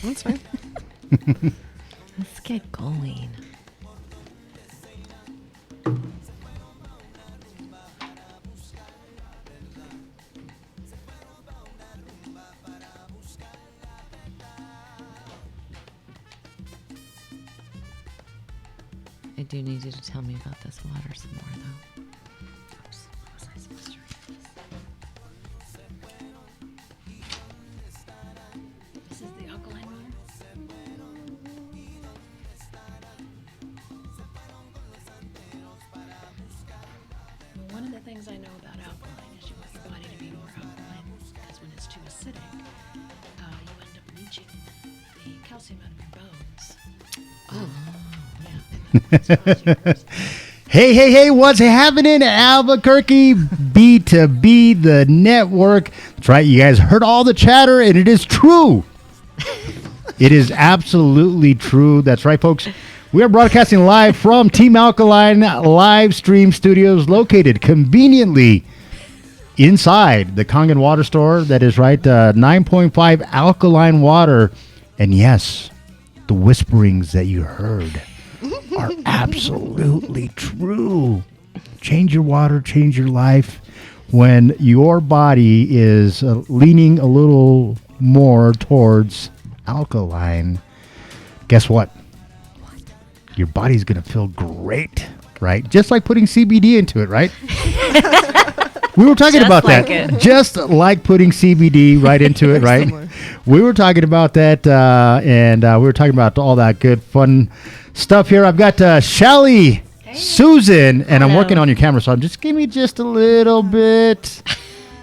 That's fine. Let's get going. I do need you to tell me about this water some more, though. Oops. Was I supposed to read this? This is the alkaline water. Well, one of the things I know about alkaline is you want your body to be more alkaline because when it's too acidic, you end up leaching the calcium out of your bones. Oh. Hey, what's happening, Albuquerque? B2B, the network. That's right, you guys heard all the chatter, and it is true. It is absolutely true. That's right, folks. We are broadcasting live from Team Alkaline Livestream Studios, located conveniently inside the Kangen Water Store. That is right, 9.5 alkaline water. And yes, the whisperings that you heard are absolutely true. Change your water, change your life. When your body is leaning a little more towards alkaline, guess what? Your body's going to feel great, right? Just like putting CBD into it, right? We were talking about that. Just like putting CBD right into it, right? We were talking about that, and we were talking about all that good, fun stuff here. I've got Shelly, Susan, and I'm working on your camera, so just give me just a little bit.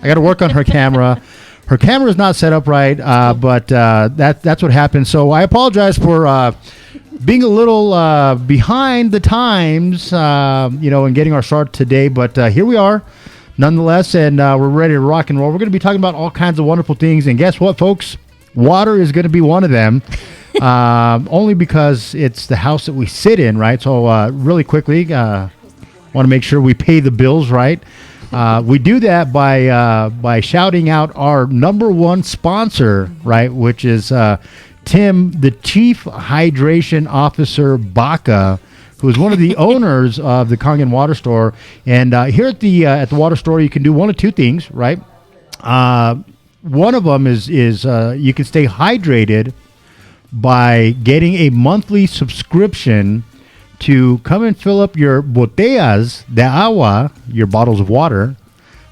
I got to work on her camera. Her camera is not set up right, but that's what happened. So I apologize for being a little behind the times, in getting our start today. But here we are, nonetheless, and we're ready to rock and roll. We're going to be talking about all kinds of wonderful things. And guess what, folks? Water is going to be one of them, only because it's the house that we sit in, right? So really quickly, want to make sure we pay the bills right. We do that by shouting out our number one sponsor, right, which is Tim, the Chief Hydration Officer, Baca, who is one of the owners of the Kangen Water Store. And here at the water store, you can do one of two things, right? One of them is you can stay hydrated by getting a monthly subscription to come and fill up your botellas de agua, your bottles of water,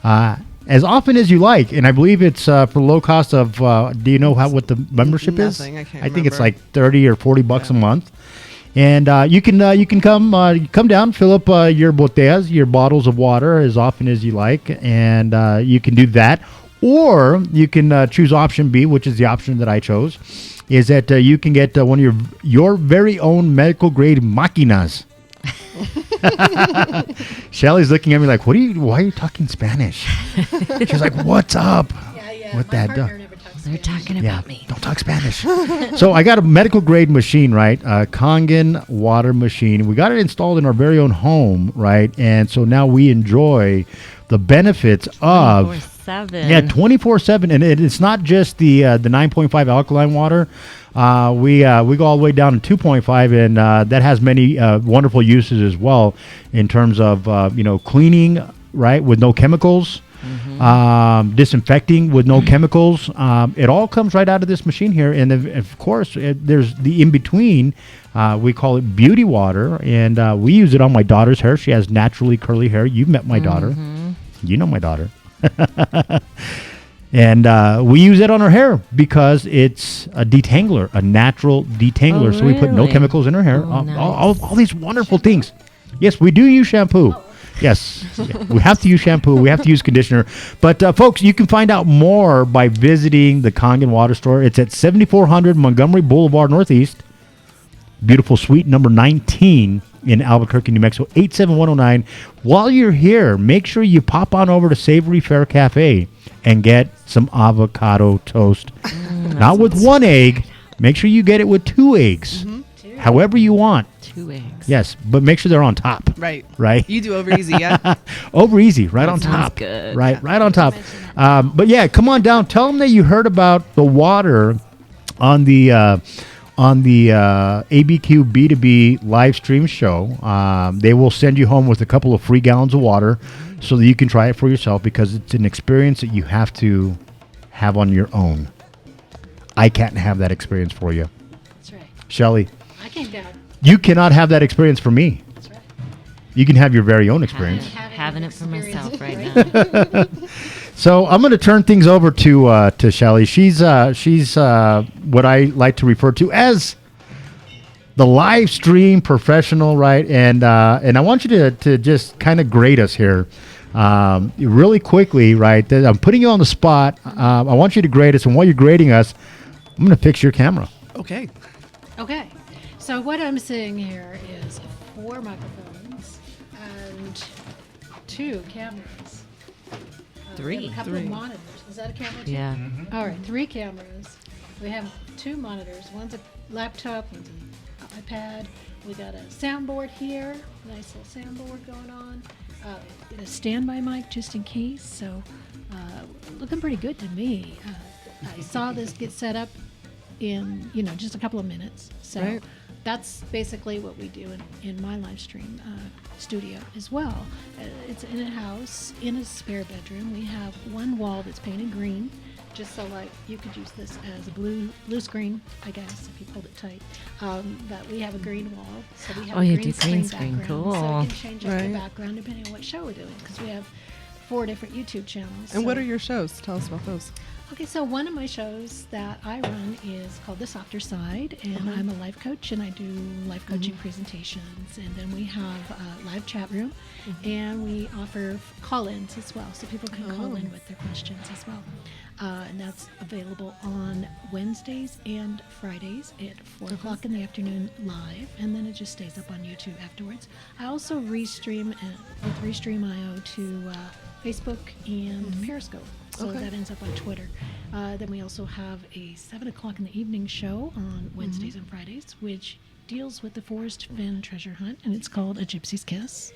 as often as you like. And I believe it's for low cost of, do you know what the membership is? Nothing, I can't think it's remember. like $30 or $40 a month. And you can come down, fill up your botellas, your bottles of water as often as you like. And you can do that. Or you can choose option B, which is the option that I chose, is that you can get one of your very own medical grade máquinas. Shelly's looking at me like, why are you talking Spanish? She's like, what's up? Yeah. With My that partner never talks They're Spanish. talking about me. Don't talk Spanish. So I got a medical grade machine, right? A Kangen water machine. We got it installed in our very own home, right? And so now we enjoy the benefits of 24/7. 24/7, and it's not just the 9.5 alkaline water. We go all the way down to 2.5, and that has many wonderful uses as well in terms of cleaning, right, with no chemicals, disinfecting with no chemicals. It all comes right out of this machine here, and of course there's the in between. We call it beauty water, and we use it on my daughter's hair. She has naturally curly hair. You've met my daughter. You know my daughter. And we use it on her hair because it's a detangler, a natural detangler. So we put no really? chemicals in her hair. Oh, nice. All these wonderful things. Yes, we do use shampoo. Yes, we have to use shampoo. We have to use conditioner. But, folks, you can find out more by visiting the Kangen Water Store. It's at 7400 Montgomery Boulevard Northeast. Beautiful suite number 19 in Albuquerque, New Mexico, 87109. While you're here, make sure you pop on over to Savory Fair Cafe and get some avocado toast. Not with one egg. Make sure you get it with 2 eggs. However you want. 2 eggs. Yes, but make sure they're on top. Right. Right? You do over easy, yeah? Over easy, right on sounds top. good. Right on top. But yeah, come on down. Tell them that you heard about the water on the ABQ B2B live stream show. They will send you home with a couple of free gallons of water so that you can try it for yourself, because it's an experience that you have to have on your own. I can't have that experience for you. That's right. Shelly, I came down. you cannot have that experience for me. That's right. You can have your very own experience. Having it for Experience, myself right now. So I'm going to turn things over to Shelly. She's what I like to refer to as the live stream professional, right? And I want you to just kind of grade us here, really quickly, right? I'm putting you on the spot. I want you to grade us, and while you're grading us, I'm going to fix your camera. Okay. Okay. So what I'm seeing here is 4 microphones and 2 cameras. We have a couple of monitors. Is that a camera too? Yeah. All right, 3 cameras. We have 2 monitors. One's a laptop, one's an iPad. We got a soundboard here, nice little soundboard going on. A standby mic just in case. So, looking pretty good to me. I saw this get set up in just a couple of minutes. So Right. that's basically what we do in my live stream studio as well. It's in a house, in a spare bedroom. We have one wall that's painted green, just so like you could use this as a blue screen, I guess, if you hold it tight. But we have a green wall, so we have Oh, a you green do green screen, background, cool. So we can change up the Right. background depending on what show we're doing, because we have 4 different YouTube channels. And what so- are your shows? Tell us about those. Okay, so one of my shows that I run is called The Softer Side, and I'm a life coach, and I do life coaching presentations. And then we have a live chat room, and we offer call-ins as well, so people can call in with their questions as well. And that's available on Wednesdays and Fridays at 4 o'clock in the afternoon live, and then it just stays up on YouTube afterwards. I also restream with Restream.io to Facebook and Periscope. So Okay. that ends up on Twitter. Then we also have a 7 o'clock in the evening show on Wednesdays and Fridays, which deals with the Forrest Finn treasure hunt, and it's called A Gypsy's Kiss.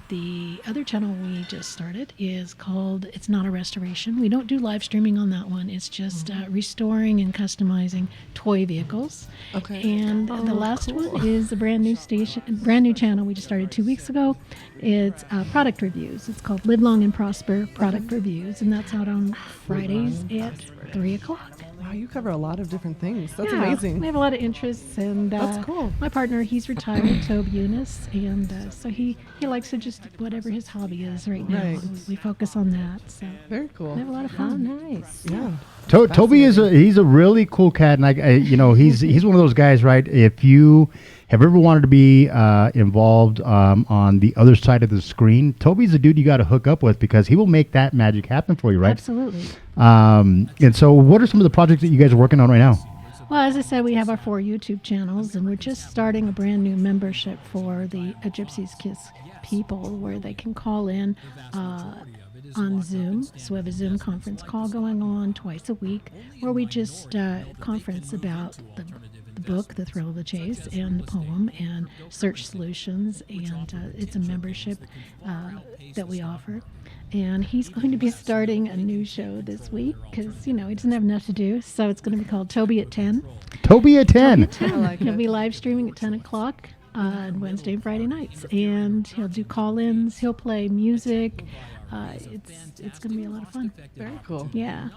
The other channel we just started is called It's Not a Restoration. We don't do live streaming on that one. It's just restoring and customizing toy vehicles. Okay. And the last one is a brand new channel we just started 2 weeks ago. It's product reviews. It's called Live Long and Prosper Product Reviews, and that's out on Fridays at 3 o'clock. Wow, you cover a lot of different things. That's Yeah, amazing. We have a lot of interests, and That's cool. My partner, he's retired, Tobe Eunice, and so he likes to just whatever his hobby is right now. Right. We focus on that. So Very cool. we have a lot of Oh, fun. nice. Yeah. Toby he's a really cool cat, and he's one of those guys, right? If you have ever wanted to be involved on the other side of the screen, Toby's a dude you got to hook up with, because he will make that magic happen for you, right? Absolutely. And so, what are some of the projects that you guys are working on right now? Well, as I said, we have our 4 YouTube channels, and we're just starting a brand new membership for the A Gypsy's Kiss people, where they can call in on Zoom. So we have a Zoom conference call going on twice a week, where we just conference about the book, The Thrill of the Chase, and the poem, and search solutions. And it's a membership that we offer. And he's going to be starting a new show this week because, he doesn't have enough to do. So it's going to be called Toby at 10. Toby at 10. I like He'll it. be live streaming at 10 o'clock on Wednesday and Friday nights. And he'll do call-ins. He'll play music. It's going to be a lot of fun. Very cool. Yeah.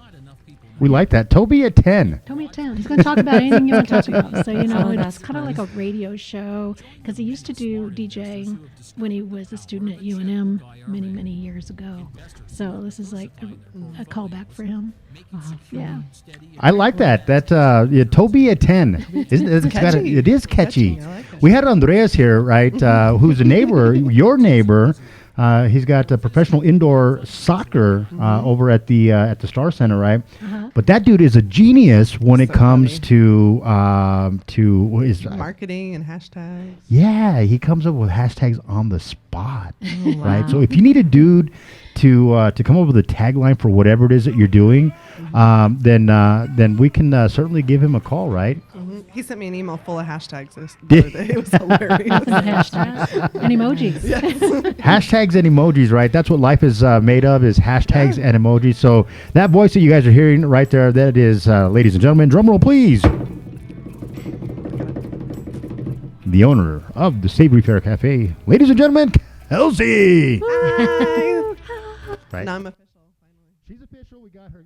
We like that. Toby at 10. Toby at 10. He's going to talk about anything you want to talk about. So, Oh, it's that's kind of fun. like a radio show, because he used to do DJing when he was a student at UNM many, many years ago. So this is like a callback for him. Yeah. I like that. Toby at 10. catchy. It is catchy. I like it. We had Andreas here, right, who's a neighbor, your neighbor. He's got a professional indoor soccer over at the Star Center, right? But that dude is a genius when it So comes funny. to what is Marketing and hashtags. yeah, he comes up with hashtags on the spot, right? wow. So if you need a dude to come up with a tagline for whatever it is that you're doing, then we can certainly give him a call, right? He sent me an email full of hashtags the other day. It was hilarious. Hashtags and emojis. Hashtags and emojis, right? That's what life is made of, is hashtags and emojis. So that voice that you guys are hearing right there, that is, ladies and gentlemen, drum roll, please. The owner of the Savory Fair Cafe, ladies and gentlemen, Kelsey. Hi. Right. Now I'm official, finally. She's official. We got her.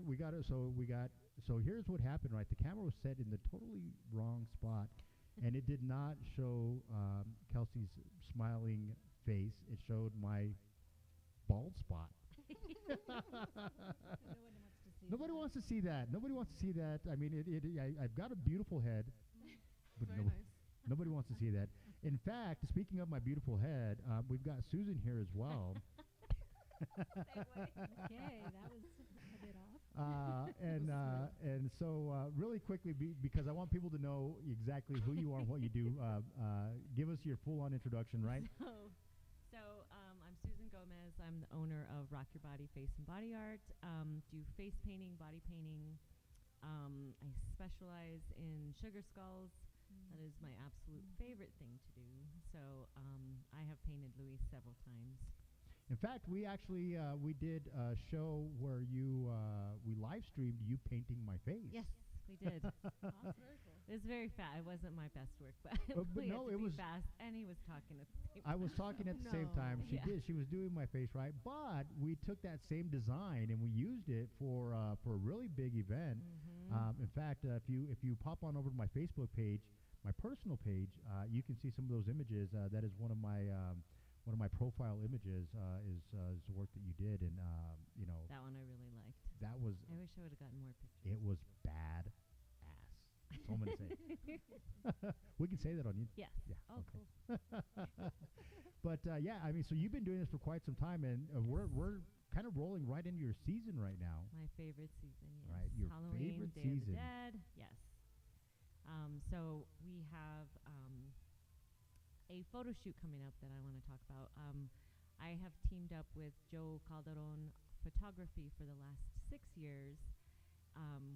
So here's what happened, right? The camera was set in the totally wrong spot, and it did not show Kelsey's smiling face. It showed my bald spot. Nobody wants to see that. Nobody wants to see that. I mean, I've got a beautiful head, but Very nice. nobody wants to see that. In fact, speaking of my beautiful head, we've got Susan here as well. Okay, that was a bit off. And so really quickly, because I want people to know exactly who you are and what you do, give us your full-on introduction, right? So I'm Susan Gomez. I'm the owner of Rock Your Body Face and Body Art. Do face painting, body painting. I specialize in sugar skulls. That is my absolute favorite thing to do. So I have painted Louis several times. In fact, we actually we did a show where we live streamed you painting my face. Yes, we did. Awesome. Very cool. It was very fast. It wasn't my best work, but, But we no, had to it be was- fast, and he was talking at the same I was talking at the same No. time. She Yeah. did. She was doing my face, right? But we took that same design and we used it for a really big event. In fact, if you pop on over to my Facebook page, my personal page, you can see some of those images. That is one of my profile images. Is the work that you did, and That one I really liked. that was I wish I would have gotten more pictures. it was bad ass. That's all I'm gonna say. We can say that on you. Yes. Yeah. Oh, okay. cool. But yeah, I mean, so you've been doing this for quite some time, and we're kind of rolling right into your season right now. My favorite season, yes. Right, your Halloween, favorite Day of the season. Dead, yes. So we have a photo shoot coming up that I want to talk about. I have teamed up with Joe Calderon Photography for the last 6 years,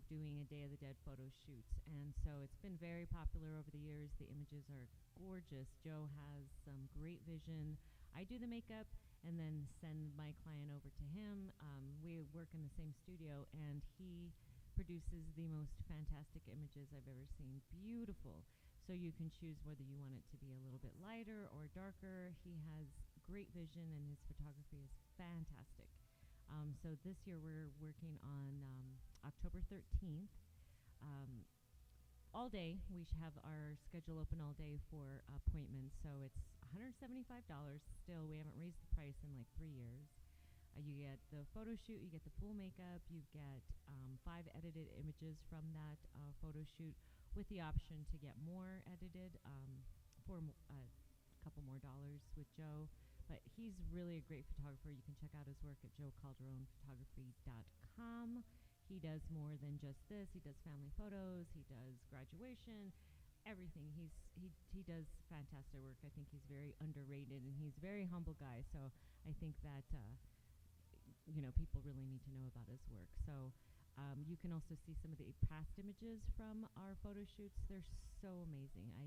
doing a Day of the Dead photo shoot. And so it's been very popular over the years. The images are gorgeous. Joe has some great vision. I do the makeup and then send my client over to him. We work in the same studio, and he produces the most fantastic images I've ever seen. Beautiful. So you can choose whether you want it to be a little bit lighter or darker. He has great vision, and his photography is fantastic. So this year we're working on October 13th. All day. We should have our schedule open all day for appointments. So it's $175. Still, we haven't raised the price in like 3 years. You get the photo shoot, you get the full makeup, you get 5 edited images from that photo shoot with the option to get more edited for a couple more dollars with Joe. But he's really a great photographer. You can check out his work at joecalderonphotography.com. He does more than just this. He does family photos, he does graduation, everything. He does fantastic work. I think he's very underrated, and he's a very humble guy. So I think that people really need to know about his work. So you can also see some of the past images from our photo shoots. They're so amazing. I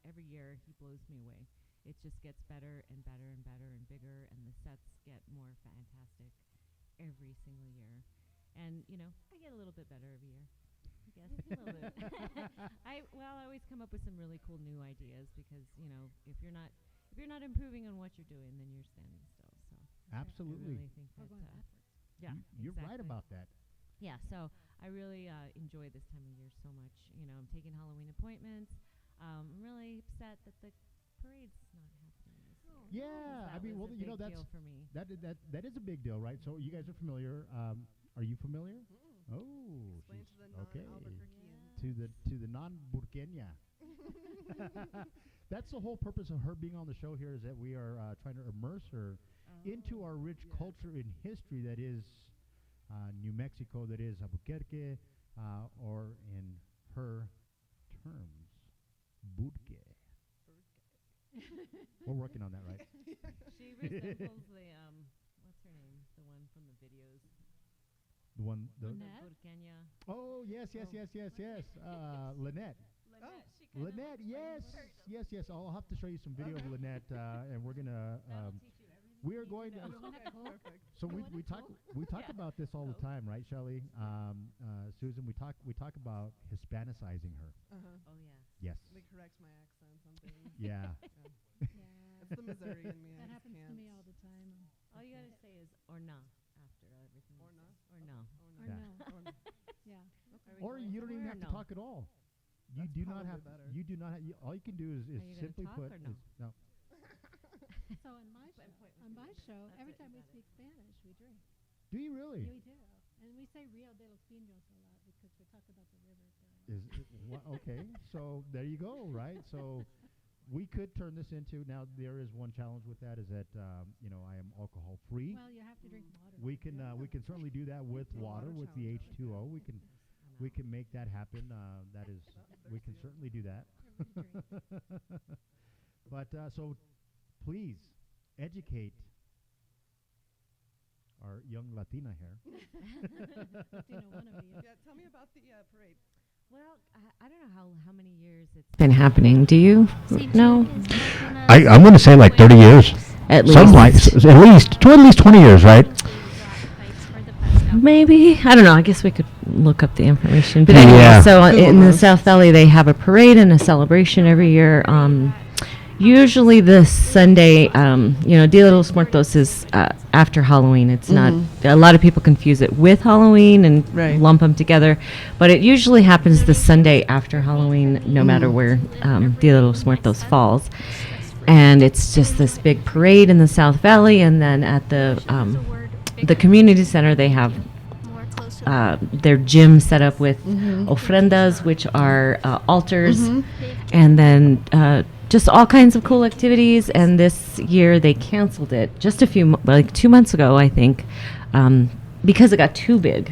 every year he blows me away. It just gets better and better and better and bigger, and the sets get more fantastic every single year. And I get a little bit better every year. I guess a little bit. I always come up with some really cool new ideas, because if you're not improving on what you're doing, then you're standing still. So Absolutely. I really think that, yeah, You're right exactly. about that. Yeah, so I really enjoy this time of year so much. I'm taking Halloween appointments. I'm really upset that the parade's not happening this year. Yeah, That I mean, was well, a big that's deal for me. that is a big deal, right? So you guys are familiar. Are you familiar? Oh, Explain she's- to the okay. non-Albuquerquean. To the non-Burqueña. That's the whole purpose of her being on the show here, is that we are trying to immerse her into our rich culture and history that is New Mexico, that is Albuquerque, or in her terms, Burque. We're working on that, right? She resembles the what's her name? The one from the videos. The one, the Lynette? Burqueña. oh yes, Oh. Lynette. Lynette, yes, yes. I'll have to show you some video of Lynette, and we're gonna. We are going to. Perfect. So we talk about this all the time, right, Shelley? Susan, we talk about Hispanicizing her. Oh yeah. Yes. They correct my accent on things. Yeah. It's the Missouri in me. I That just happens to can't. me all the time. All you gotta say is or no after everything. Or no. Or no. Or Yeah. no. Or no. Yeah. Or you don't even have to no? talk at all. You That's do not probably have. better. You do not have. All you can do is Are you gonna simply talk put. or no? No. So on my show, That's every it, time you we got speak Spanish, we drink. Do you really? We do. And we say Rio de los Pinos a lot because we talk about the river. Okay, so there you go, right? So we could turn this into, now there is one challenge with that, is that I am alcohol free. Well, you have to drink water. We can certainly do that with water, with the H2O. We can make that happen. That is, we can certainly do that. But so please educate our young Latina here. Latina wannabe. Yeah, tell me about the parade. Well, I don't know how many years it's been happening. Do you know? I'm going to say like 30 years. At Some least. at least 20 years, right? Maybe. I don't know. I guess we could look up the information. But Yeah. anyway, so Google in the this. South Valley, they have a parade and a celebration every year. Usually this Sunday, Dia de los Muertos is after Halloween. It's not, a lot of people confuse it with Halloween and Right. lump them together. But it usually happens the Sunday after Halloween, no matter where Dia de los Muertos falls. And it's just this big parade in the South Valley. And then at the community center, they have their gym set up with ofrendas, which are altars, and then just all kinds of cool activities. And this year they canceled it just 2 months ago, I think, because it got too big.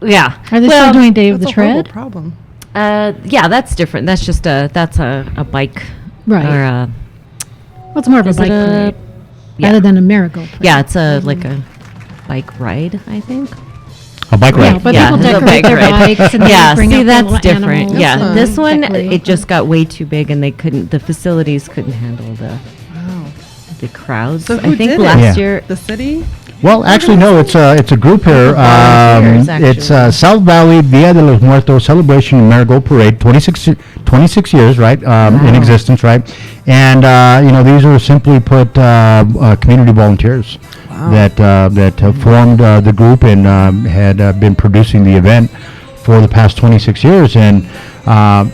Yeah. Are they still doing Day of the That's a horrible Tread? problem. Yeah, that's different. That's just a bike. Right. Or a, Well, it's more of a is it bike parade yeah. rather than a miracle parade. Yeah, it's like a bike ride, I think. A bike Yeah, ride. but Yeah, people it's a decorate bike their ride. bikes and Yeah, they bring see, up that's little different. animals Yeah, and this one, decorate. it just got way too big, and the facilities couldn't handle the crowds. So I who think did it? last Yeah. year, The city? Well, actually, no. It's a group here. Volunteers, It's actually. South Valley Dia de los Muertos Celebration and Marigold Parade. 26 years, right? In existence, right? And these are simply put community volunteers that have formed the group and had been producing the event for the past 26 years. And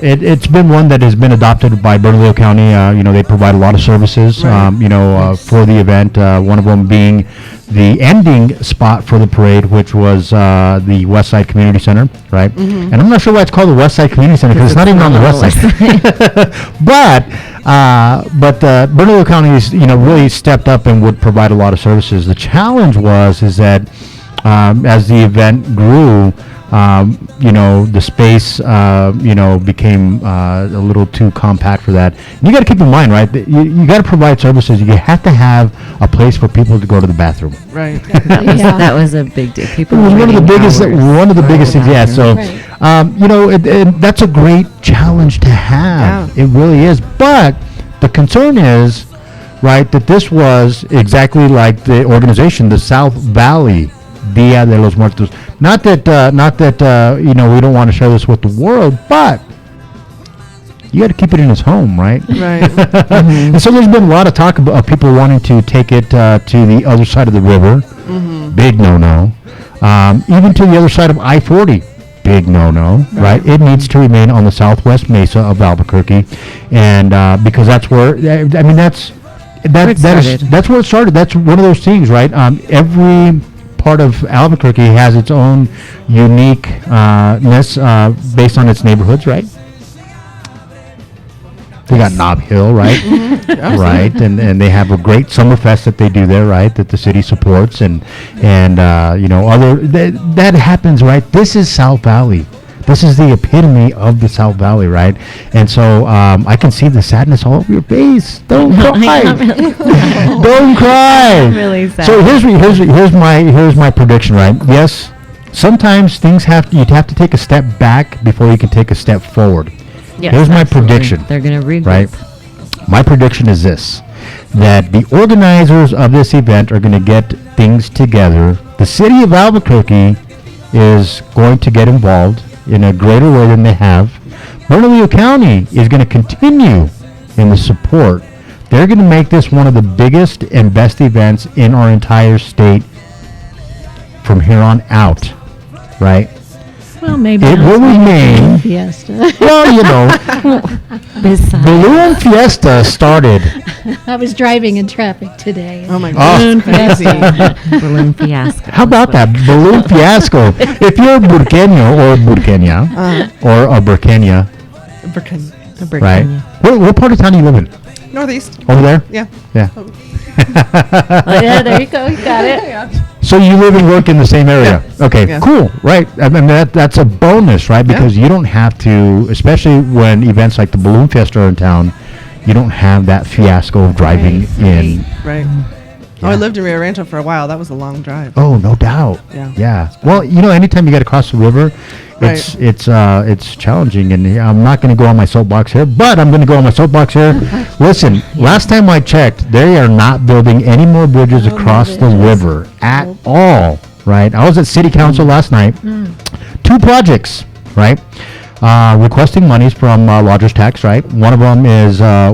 it's been one that has been adopted by Bernalillo County. They provide a lot of services, for the event. One of them being the ending spot for the parade, which was the West Side Community Center, right? And I'm not sure why it's called the West Side Community Center because it's not even on the West Side. but Bernalillo County is, really stepped up and would provide a lot of services. The challenge is that as the event grew, the space, became a little too compact for that. And you got to keep in mind, right, that you got to provide services. You have to have a place for people to go to the bathroom. Right. Yeah. that was a big deal. People It was were one of the waiting biggest, hours. things. Yeah. So, Right. that's a great challenge to have. Yeah. It really is. But the concern is, right, that this was exactly like the organization, the South Valley Dia de los Muertos. Not that we don't want to share this with the world, but you got to keep it in his home, right? Right. And so there's been a lot of talk about people wanting to take it to the other side of the river. Big no-no. Even to the other side of I-40. Big no-no, right? It needs to remain on the southwest mesa of Albuquerque, and because that's where that's where it started. That's one of those things, right? Every part of Albuquerque has its own uniqueness based on its neighborhoods, right? They got Knob Hill, right? Right, and they have a great summer fest that they do there, right? That the city supports, and other that happens, right? This is South Valley. This is the epitome of the South Valley, right? And so I can see the sadness all over your face. Don't cry. Don't cry. I'm really sad. So here's my prediction, right? Yes, sometimes you'd have to take a step back before you can take a step forward. Yes, Here's my absolutely. prediction. They're going to regroup. Right? My prediction is this, that the organizers of this event are going to get things together. The city of Albuquerque is going to get involved in a greater way than they have. Bernalillo County is going to continue in the support. They're going to make this one of the biggest and best events in our entire state from here on out, right? Well, maybe It not will as big as remain- the Fiesta. Well, you know, Besides, Balloon Fiesta started. I was driving in traffic today. Oh my Oh. God, it's crazy. balloon fiasco. How about that? Balloon Fiasco. If you're a Burqueño or a Burqueña or a Burqueña, Burkina. right? What part of town do you live in? Northeast. Over there? Yeah. Yeah. Oh, yeah, there you go. You got it. So you live and work in the same area? Yeah. Okay, Yeah. cool, right? I mean, that's a bonus, right? Because you don't have to, especially when events like the Balloon Fiesta are in town, you don't have that fiasco of driving in. Right. Oh, I lived in Rio Rancho for a while. That was a long drive. Oh, no doubt. Yeah. Yeah. Well, you know, anytime you got to cross the river, it's challenging, and I'm not going to go on my soapbox here, but I'm going to go on my soapbox here. Listen, last time I checked, they are not building any more bridges No more across the bridges. river at Nope. all. Right? I was at City Council last night. 2 projects, right? Requesting monies from lodgers tax, right? One of them is a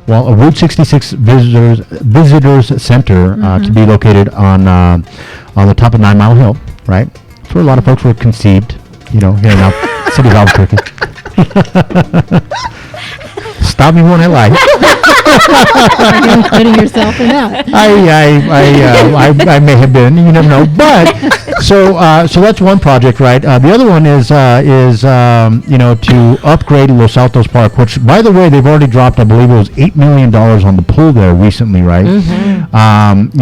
Route 66 visitors center to be located on the top of 9 Mile Hill, right? That's where a lot of folks were conceived, you know, here in city of Albuquerque. Stop me when I lie. You're including yourself in that. I may have been, you never know. But so that's one project, right? The other one is you know, to upgrade Los Altos Park, which, by the way, they've already dropped, I believe it was $8 million on the pool there recently, right? You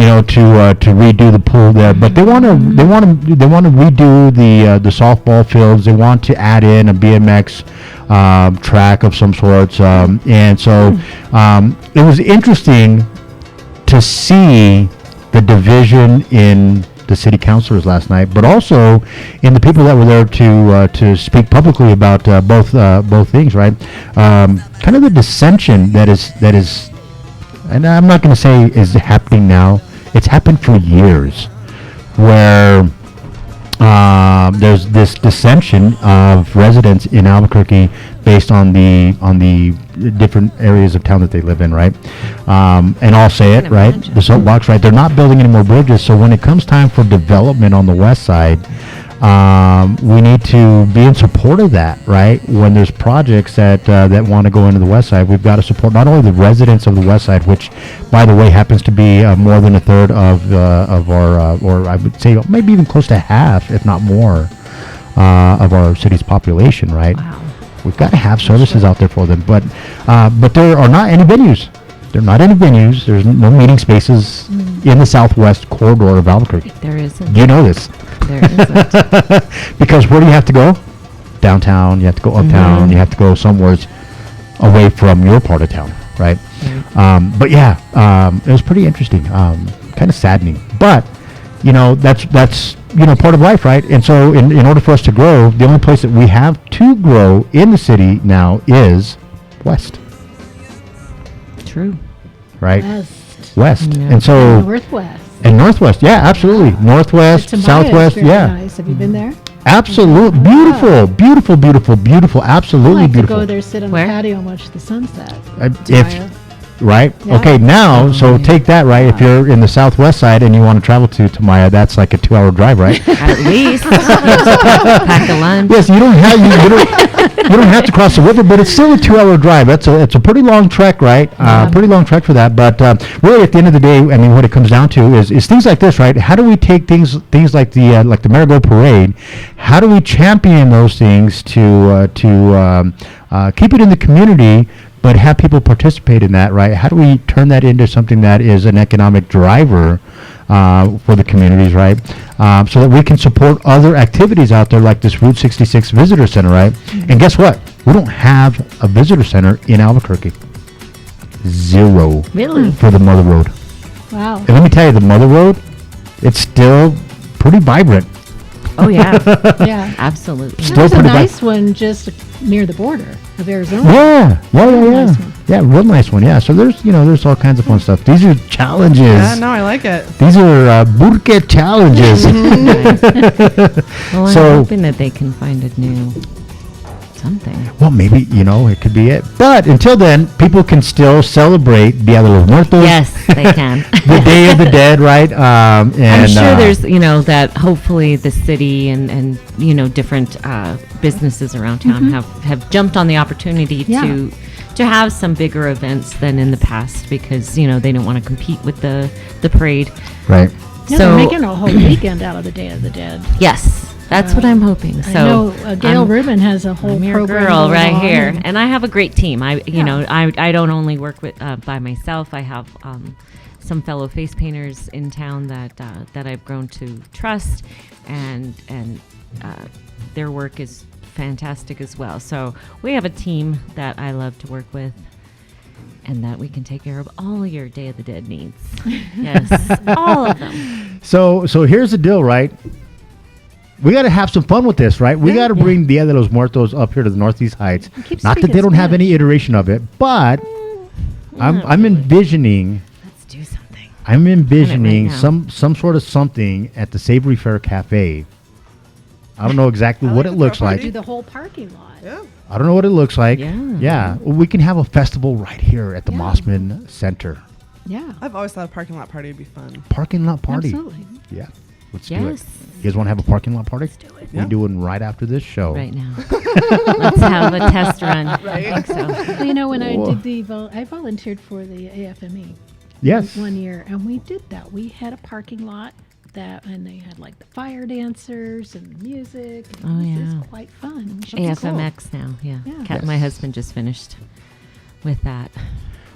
know, to redo the pool there, but they want to redo the softball fields. They want to add in a BMX track of some sorts, and so it was interesting to see the division in the city councilors last night, but also in the people that were there to speak publicly about both things, right? Kind of the dissension that is, and I'm not going to say is happening now. It's happened for years, where there's this dissension of residents in Albuquerque based on the different areas of town that they live in, right? And I'll say it, right? The soapbox, right? They're not building any more bridges, so when it comes time for development on the west side, we need to be in support of that, right? When there's projects that want to go into the west side, we've got to support not only the residents of the west side, which, by the way, happens to be more than a third of our, or I would say maybe even close to half, if not more, of our city's population, right? Wow. We've got to have services out there for them, but there are not any venues. There are not any venues. There's no meeting spaces in the southwest corridor of Albuquerque. There isn't. You know this. There isn't. Because where do you have to go? Downtown. You have to go uptown. You have to go somewhere away from your part of town, right? But yeah, it was pretty interesting. Kind of saddening, but you know, that's you know, part of life, right? And so in order for us to grow, the only place that we have to grow in the city now is west, True. right? West. West. Yeah. And so Northwest. and northwest, yeah, absolutely. Northwest, Tamaya's southwest, very yeah. nice. Have you been there? Absolutely beautiful, beautiful, beautiful, beautiful, I absolutely like to beautiful. go there, sit on Where? the patio and watch the sunset. If right, Yeah. okay, now so take that, right? If you're in the southwest side and you want to travel to Tamaya, that's like a 2-hour drive, right? At least. Pack a lunch. Yes, you don't have to cross the river, but it's still a 2-hour drive. It's a pretty long trek, right? Pretty long trek for that. But really, at the end of the day, I mean, what it comes down to is things like this, right? How do we take things like the Marigold Parade? How do we champion those things to keep it in the community, but have people participate in that, right? How do we turn that into something that is an economic driver for the communities, right? So that we can support other activities out there like this Route 66 Visitor Center, right? And guess what? We don't have a visitor center in Albuquerque. Zero. Really? For the Mother Road. Wow. And let me tell you, the Mother Road, it's still pretty vibrant. Oh yeah, Yeah. absolutely. Still There's a pretty bad. nice one just near the border of Arizona. Yeah. Nice one. Yeah, real nice one. Yeah. So there's all kinds of fun stuff. These are challenges. Yeah, no, I like it. These are burke challenges. Well, I'm So- hoping that they can find a new something. Well, maybe, it could be it. But until then, people can still celebrate Dia de los Muertos. Yes, they can. The Day of the Dead, right? And, I'm sure there's, that hopefully the city and different businesses around town have jumped on the opportunity Yeah. to have some bigger events than in the past because, they don't want to compete with the parade. Right. Yeah, So- they're making a whole weekend out of the Day of the Dead. Yes, that's what I'm hoping. So I know Gail I'm- Rubin has a whole I'm your program girl going right on, here, and I have a great team. I don't only work with by myself. I have some fellow face painters in town that I've grown to trust, and their work is fantastic as well. So we have a team that I love to work with, and that we can take care of all your Day of the Dead needs. Yes, all of them. So here's the deal, right? We got to have some fun with this, right? We got to bring Dia de los Muertos up here to the Northeast Heights. keep Not that speaking they don't have Spanish. any iteration of it, but I'm envisioning. Let's do something. I'm envisioning now. some sort of something at the Savory Fair Cafe. I don't know exactly I what like it the looks throw like. party. Do the whole parking lot. Yeah. I don't know what it looks like. Yeah. Yeah. Well, we can have a festival right here at the Yeah. Mossman Center. Yeah. I've always thought a parking lot party would be fun. Parking lot party. Absolutely. Yeah. Let's do it. Yes. You guys want to have a parking lot party? Let's do it. We're Yeah. doing right after this show. Right now. Let's have a test run. Right. I think so. Well, when I Whoa. did I volunteered for the AFME Yes. one year, and we did that. We had a parking lot and they had like the fire dancers and music. And Oh, it was yeah. quite fun. It was AFMX now, yeah. Yeah. My husband just finished with that.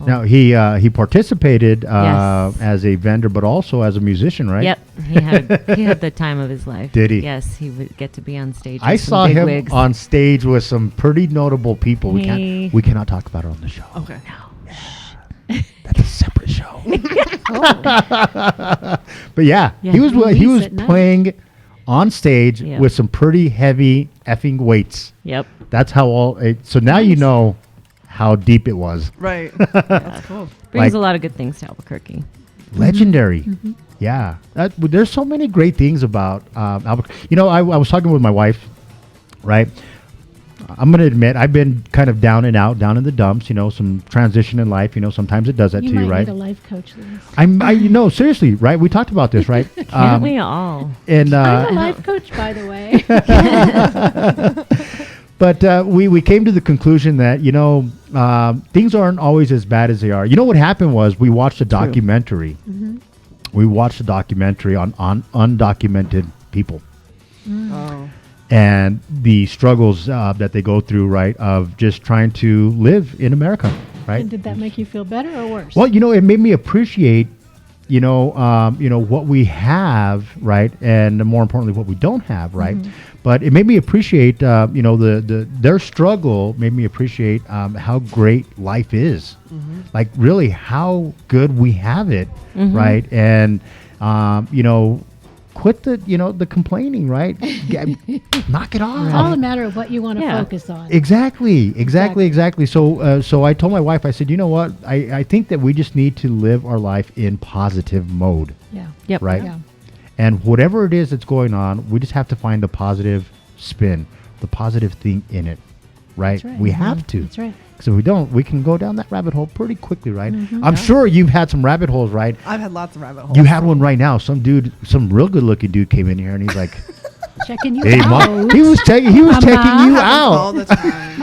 Now he participated Yes. as a vendor, but also as a musician, right? Yep, he had the time of his life. Did he? Yes, he would get to be on stage. I with some saw big him wigs. on stage with some pretty notable people. He- We cannot talk about it on the show. Okay. That's a separate show. Oh, But yeah, Yeah. he was Release at night. playing on stage Yep. with some pretty heavy effing weights. Yep. That's how so now you know how deep it was. Right. That's cool. Brings Like- a lot of good things to Albuquerque. Legendary. Yeah. There's so many great things about Albuquerque. I was talking with my wife, right? I'm going to admit I've been kind of down and out, down in the dumps, some transition in life, sometimes it does that you to you, might right? need a life coach, Liz. Seriously, right? We talked about this, right? Can't we all? And I'm a life coach, by the way. but we came to the conclusion that things aren't always as bad as they are. What happened was we watched a documentary. We watched a documentary on undocumented people Oh. and the struggles that they go through, right? Of just trying to live in America, right? And did that make you feel better or worse? Well, it made me appreciate, what we have, right, and more importantly, what we don't have, right. But it made me appreciate, their struggle made me appreciate how great life is, like really how good we have it, right, and quit the complaining, right? Knock it off. It's all a matter of what you want to Yeah. focus on. Exactly. So I told my wife, I said, you know what? I think that we just need to live our life in positive mode, Yeah. Yep. right? Yeah. And whatever it is that's going on, we just have to find the positive spin, the positive thing in it, right? That's right. We have to. That's right. So if we don't, we can go down that rabbit hole pretty quickly, right? I'm sure you've had some rabbit holes, right? I've had lots of rabbit holes. You had one right now. Some real good looking dude came in here and he's like, Checking you "Hey, out. Mom," he was checking you Happens out. all the time.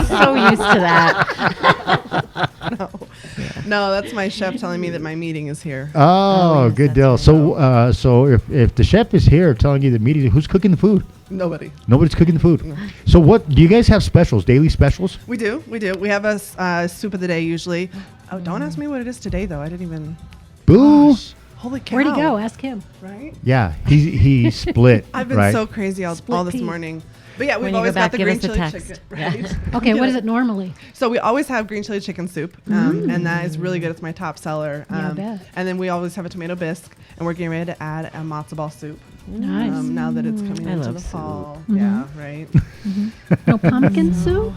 So used to that. No, that's my chef telling me that my meeting is here. Oh, yes, good that's deal. right. So if the chef is here telling you the meeting, who's cooking the food? Nobody. Nobody's cooking the food. So what do you guys have specials? Daily specials? We do. We have a soup of the day usually. Oh, don't ask me what it is today though. I didn't even. Boo! Gosh. Holy cow! Where'd he go? Ask him. Right. Yeah, he split. I've been right? so crazy all Split this peas. morning. But yeah, we've When you go always got back, the give green us a chili text. chicken. Yeah. Right? Okay, what is it normally? So we always have green chili chicken soup, and that is really good. It's my top seller. Yeah, I bet. And then we always have a tomato bisque, and we're getting ready to add a matzo ball soup. Nice. Now that it's coming I into love the soup. fall. Mhm. Yeah, right. No pumpkin soup?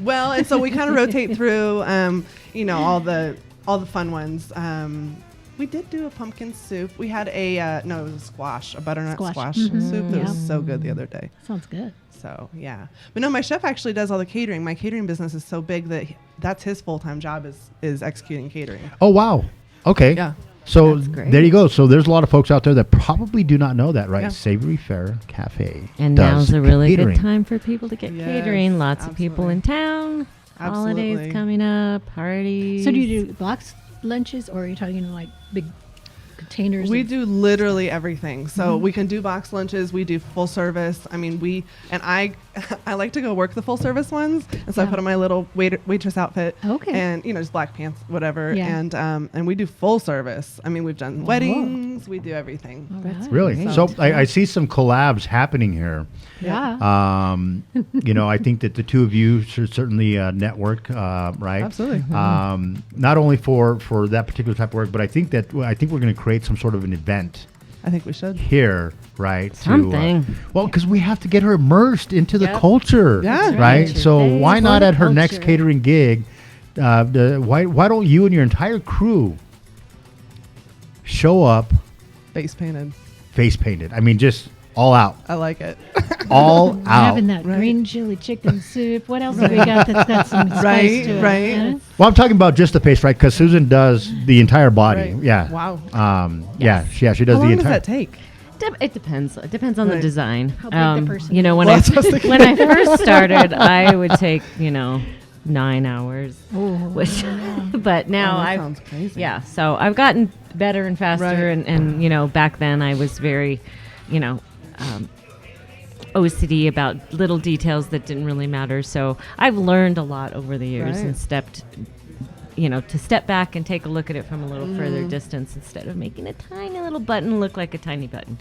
Well, and so we kind of rotate through, all the fun ones. We did do a pumpkin soup. We had it was a squash, a butternut squash Mhm. soup. That Yeah. was so good the other day. Sounds good. So yeah, but no, my chef actually does all the catering. My catering business is so big that that's his full-time job is executing catering. Oh, wow. Okay. Yeah. So That's great. there you go. So there's a lot of folks out there that probably do not know that, right? Yeah. Savory Fare Cafe. And does now's a really catering. good time for people to get Yes, catering. Lots of people in town. Absolutely. Holidays coming up. Parties. So do you do box lunches, or are you talking like big containers? We of- do literally everything. So we can do box lunches. We do full service. I mean, I like to go work the full service ones. And so I Yeah. put on my little waitress outfit. Okay. And, just black pants, whatever. Yeah. And we do full service. I mean, we've done weddings. We do everything. All That's right. Really? Great. So I see some collabs happening here. Yeah. I think that the two of you should certainly network, right? Absolutely. Not only for that particular type of work, but I think we're going to create some sort of an event I think we should. here, right? Something. Because we have to get her immersed into the Yep. culture, Yeah. That's right? right. So Face why not for at her culture. next catering gig? Why don't you and your entire crew show up Face painted. face painted? I mean, just all out, I like it. all We're out. having that Right. green chili chicken soup. What else have we got that's got some spice Right, to it? right. Yeah? Well, I'm talking about just the face, right? Because Susan does the entire body. Right. Yeah. Wow. Yeah, she does How the long does entire. that take? It depends. It depends on the Right. design. How big the person When Well, that's what I was thinking. when I first started, I would take 9 hours, Oh, which, but now that I sounds crazy. yeah. So I've gotten better and faster, Right. and back then I was very, OCD about little details that didn't really matter. So I've learned a lot over the years Right. and to step back and take a look at it from a little Mm-hmm. further distance instead of making a tiny little button look like a tiny button,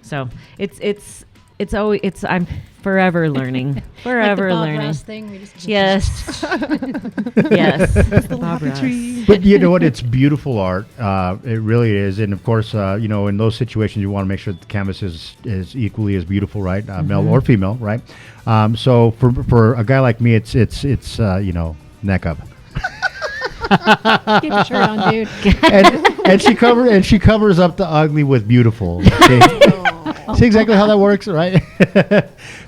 So it's always I'm forever learning, forever like the Bob learning. Ross thing. We just Yes, yes. The Bob happy Ross. tree. But you know what? It's beautiful art. It really is. And of course, in those situations, you want to make sure that the canvas is equally as beautiful, right? Male or female, right? So for a guy like me, it's neck up. keep your shirt on, dude. and she covers up the ugly with beautiful. Okay? See exactly how that works, right?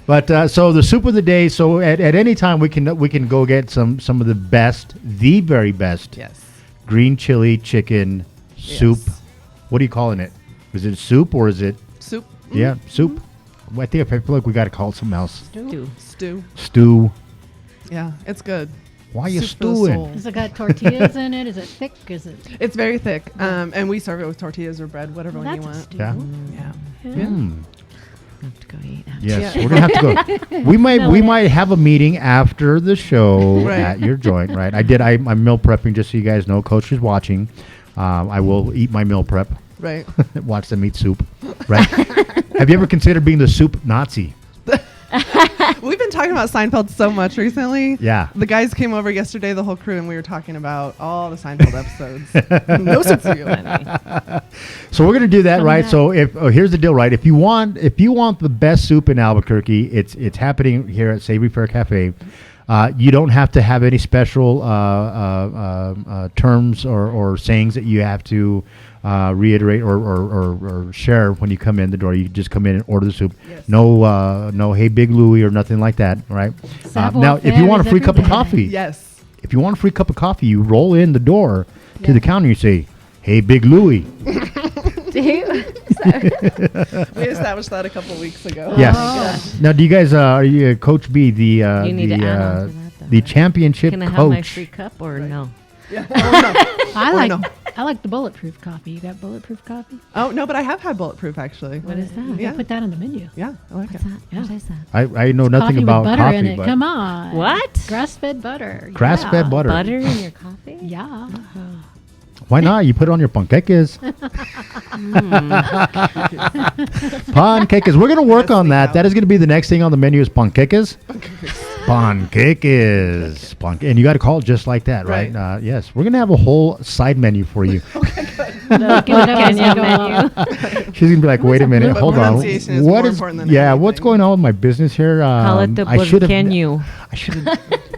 But so the soup of the day. So at any time we can go get some of the very best Yes. green chili chicken soup. Yes. What are you calling it? Is it soup or is it? Soup. Yeah, soup. Well, I feel like we got to call it something else. Stew. Stew. Yeah, it's good. Why are you Soup for the stewing? soul. Has it got tortillas in it? Is it thick? Is it? It's very thick, and we serve it with tortillas or bread, whatever Well, one you that's a want. stew. Yeah. Yeah. Hmm. I have to go eat. Yes, Yeah. we're gonna have to go. We might have a meeting after the show Right. at your joint, right? I'm meal prepping, just so you guys know. Coach is watching. I will eat my meal prep. Right. Watch them eat soup. Right? Have you ever considered being the soup Nazi? We've been talking about Seinfeld so much recently. Yeah. The guys came over yesterday, the whole crew, and we were talking about all the Seinfeld episodes. No soup for you. So we're gonna do that, Come right? back. So here's the deal, right? If you want the best soup in Albuquerque, it's happening here at Savory Fare Cafe. You don't have to have any special terms or sayings that you have to reiterate or share when you come in the door. You just come in and order the soup. Yes. No, hey, Big Louie or nothing like that, right? Savoir Now, if you faire want a is free cup of everything. coffee, Yes. if you want a free cup of coffee, you roll in the door to Yeah. the counter. You say, "Hey, Big Louie." We established that a couple weeks ago. Yes. Now, do you guys are you Coach B the You need to add on to that, though, the right? championship Can I coach? have my free cup or no? Yeah. Oh, I Or like no. I like the bulletproof coffee. You got bulletproof coffee? no. Oh, no, but I have had bulletproof, actually. What is that? Yeah. Put that on the menu. Yeah, I like What's it. that? Yeah. What is that? I know nothing Coffee about with butter coffee, in it. but Come on. What? Grass-fed butter. Grass-fed Yeah. butter. Butter in your coffee? Yeah. Why not? You put it on your panqueques. Panqueques. We're going to work on that. That is going to be the next thing on the menu is panqueques. Panqueques. And you got to call it just like that, right? Yes. We're going to have a whole side menu for you. Kenya menu. She's going to be like, wait a minute. Hold on. What is what's going on with my business here? Call it the burqueño. I should have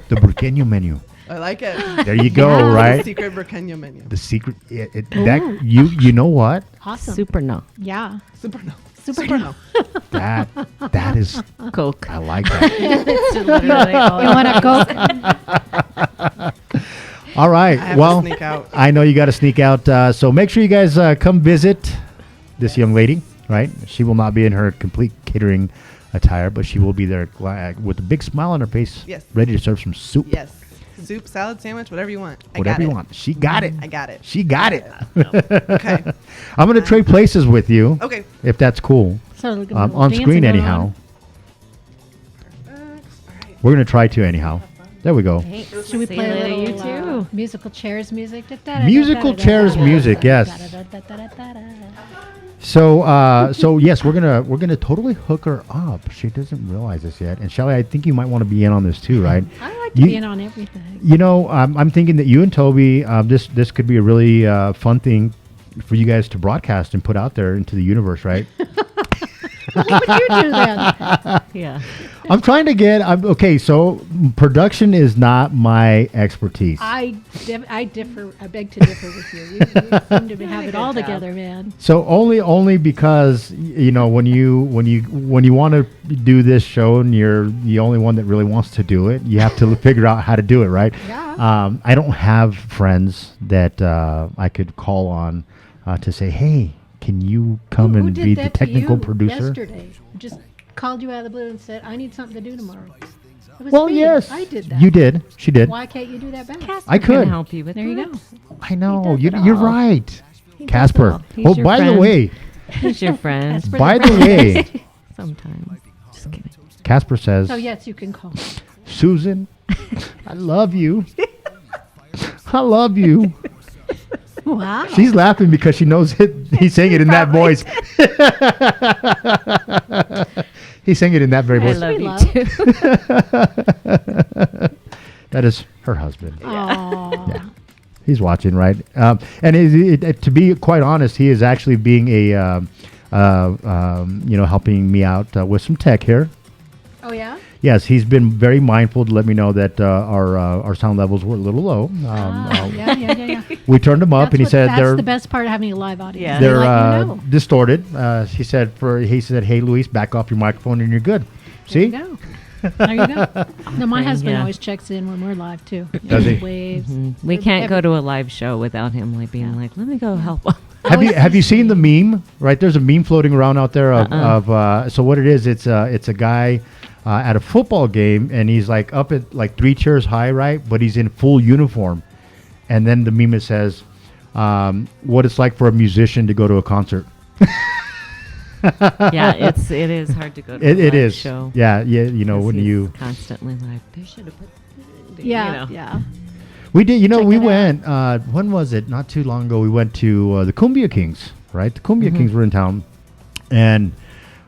the burqueño menu. I like it. There you go, right? The secret burqueño menu. The secret. That you know what? Awesome. Super no. Yeah. Super no. Super no. That is Coke. I like that. You want a Coke? All right. I have Well, to sneak out. I know you got to sneak out. So make sure you guys come visit this young lady. Right? She will not be in her complete catering attire, but she will be there with a big smile on her face, Yes. ready to serve some soup. Yes. Soup, salad, sandwich, whatever you want. Whatever you want. She got it. I got it. She got it. Okay. I'm going to trade places with you. Okay. If that's cool. So On screen anyhow. We're going to try to anyhow. There we go. Should we play a little you too? musical chairs music? Musical chairs music, yes. So yes, we're gonna totally hook her up. She doesn't realize this yet. And Shelly, I think you might want to be in on this too, right? I like to be in on everything. You know, I'm thinking that you and Toby, this could be a really fun thing for you guys to broadcast and put out there into the universe, right? What would you do then? Yeah. I'm trying to get. Okay, so production is not my expertise. I differ. I beg to differ with you. You seem to have it all together, man. So only because you know when you want to do this show and you're the only one that really wants to do it, you have to figure out how to do it, right? Yeah. I don't have friends that I could call on to say, hey, can you come Who and did be that the technical to you producer? Yesterday, just called you out of the blue and said, "I need something to do tomorrow." It was Well, me. yes, I did that. You did. She did. Why can't you do that back? I could. Can help you with There you that. go. I know. He does it You're all. right. He does Casper. it all. He's Oh, your by the friend. way, He's your friend. Casper. by the way, Sometimes. Just kidding. Casper says, So yes, you can call. Susan, I love you. I love you. Wow. She's laughing because she knows it. He's saying it in that voice. He's saying it in that very I voice. love you love. too. That is her husband. Aww. Yeah. He's watching, right? And to be quite honest, he is actually being helping me out with some tech here. Oh yeah. Yes, he's been very mindful to let me know that our sound levels were a little low. Yeah. We turned them up, and he said that's they're the best part of having a live audience. Yeah. They they're let you know. distorted. He said, "Hey, Luis, back off your microphone, and you're good." See? There you go. There you go. No, my husband Yeah. always checks in when we're live too. Does he? Waves. We can't go to a live show without him being like, let me go help. Have you seen the meme? Right, there's a meme floating around out there of so what it is. It's a guy at a football game, and he's like up at like 3 chairs high, right? But he's in full uniform, and then the meme it says, "What it's like for a musician to go to a concert." Yeah, it is hard to go to a It live is. show. Yeah. You know 'cause when he's you constantly like, they should have put. Yeah. You know. Yeah. we did. You know Check we it out. went. When was it? Not too long ago. We went to the Cumbia Kings. Right, the Cumbia Kings were in town, and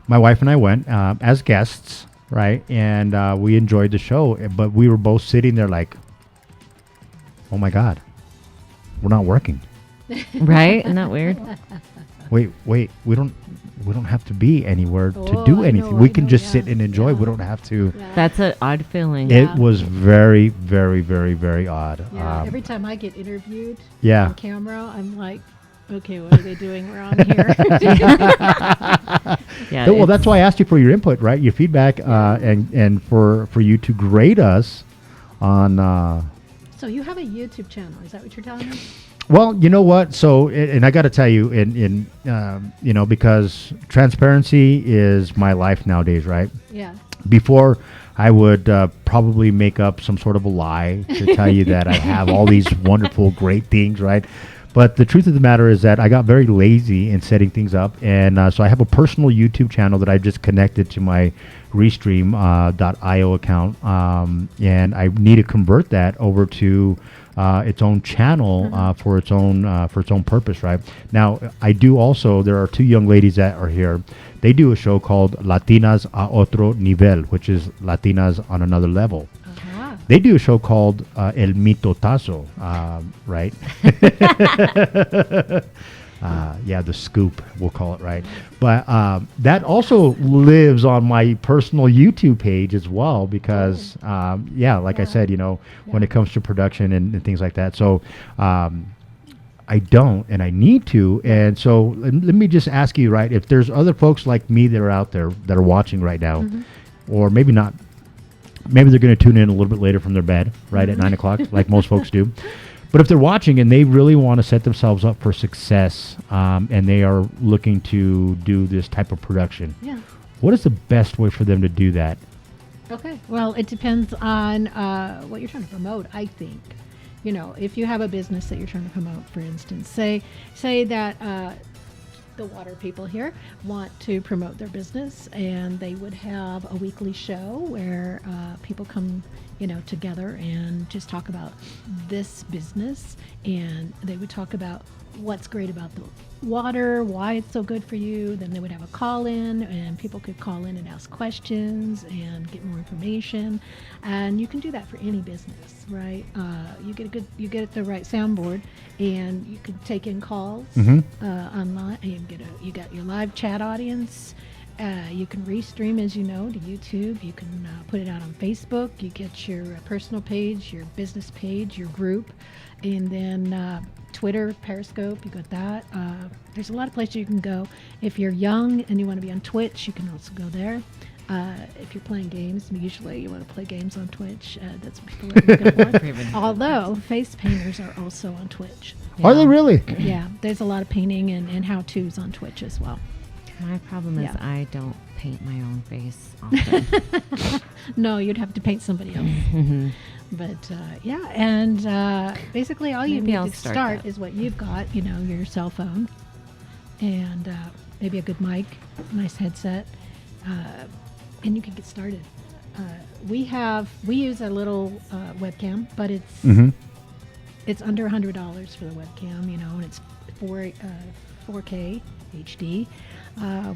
my wife and I went as guests. Right, and we enjoyed the show, but we were both sitting there like, "Oh my God, we're not working." Right? Isn't that weird? Wait, we don't have to be anywhere to Oh, do I anything. know, We I can know, just yeah, sit and enjoy. yeah. We don't have to. Yeah. That's an odd feeling. Yeah. It was very, very, very, very odd. Yeah. Every time I get interviewed Yeah. on camera, I'm like, okay, what are they doing wrong here? Yeah. Well, it's- that's why I asked you for your input, right? Your feedback, and for you to grade us on. So you have a YouTube channel. Is that what you're telling me? Well, you know what? So, and I got to tell you, because transparency is my life nowadays, right? Yeah. Before, I would probably make up some sort of a lie to tell you that I have all these wonderful, great things, right? But the truth of the matter is that I got very lazy in setting things up, and so I have a personal YouTube channel that I just connected to my Restream.io account, and I need to convert that over to its own channel for its own purpose. Right now, I do also. There are 2 young ladies that are here. They do a show called Latinas a Otro Nivel, which is Latinas on another level. They do a show called El Mitotazo, right? Yeah, the scoop, we'll call it, right? But that also lives on my personal YouTube page as well because, I said, when it comes to production and things like that. So I don't, and I need to. And so let me just ask you, right, if there's other folks like me that are out there that are watching right now, or maybe not, maybe they're going to tune in a little bit later from their bed, right, at 9 o'clock, like most folks do. But if they're watching and they really want to set themselves up for success, and they are looking to do this type of production, what is the best way for them to do that? Okay. Well, it depends on what you're trying to promote, I think. If you have a business that you're trying to promote, for instance, say that the water people here want to promote their business, and they would have a weekly show where people come together and just talk about this business, and they would talk about what's great about the water, why it's so good for you. Then they would have a call in, and people could call in and ask questions and get more information. And you can do that for any business, right? You get the right soundboard, and you can take in calls online, and you got your live chat audience. You can restream, as you know, to YouTube. You can put it out on Facebook. You get your personal page, your business page, your group, and then Twitter, Periscope, you got that. There's a lot of places you can go. If you're young and you want to be on Twitch, you can also go there. If you're playing games, usually you want to play games on Twitch. That's what people are going to want. Although face painters are also on Twitch. Are they really? Yeah, there's a lot of painting and how-tos on Twitch as well. My problem is I don't paint my own face often. No, you'd have to paint somebody else. But and basically all you need to start is what you've got, your cell phone, and maybe a good mic, nice headset, and you can get started. We use a little webcam, but it's under $100 for the webcam, and it's 4K HD.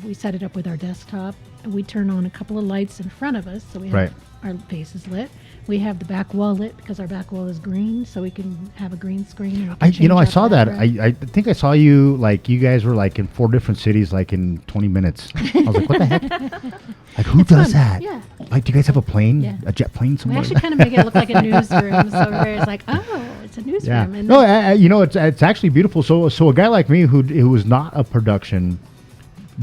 We set it up with our desktop. We turn on a couple of lights in front of us, so we have our faces lit. We have the back wall lit because our back wall is green, so we can have a green screen. I saw that. I think I saw you, you guys were in 4 different cities, in 20 minutes. I was like, what the heck? Who does that? Yeah. Do you guys have a plane, a jet plane somewhere? We actually kind of make it look like a newsroom, so everybody's like, oh, it's a newsroom. Yeah. No, it's actually beautiful. So a guy like me who is not a production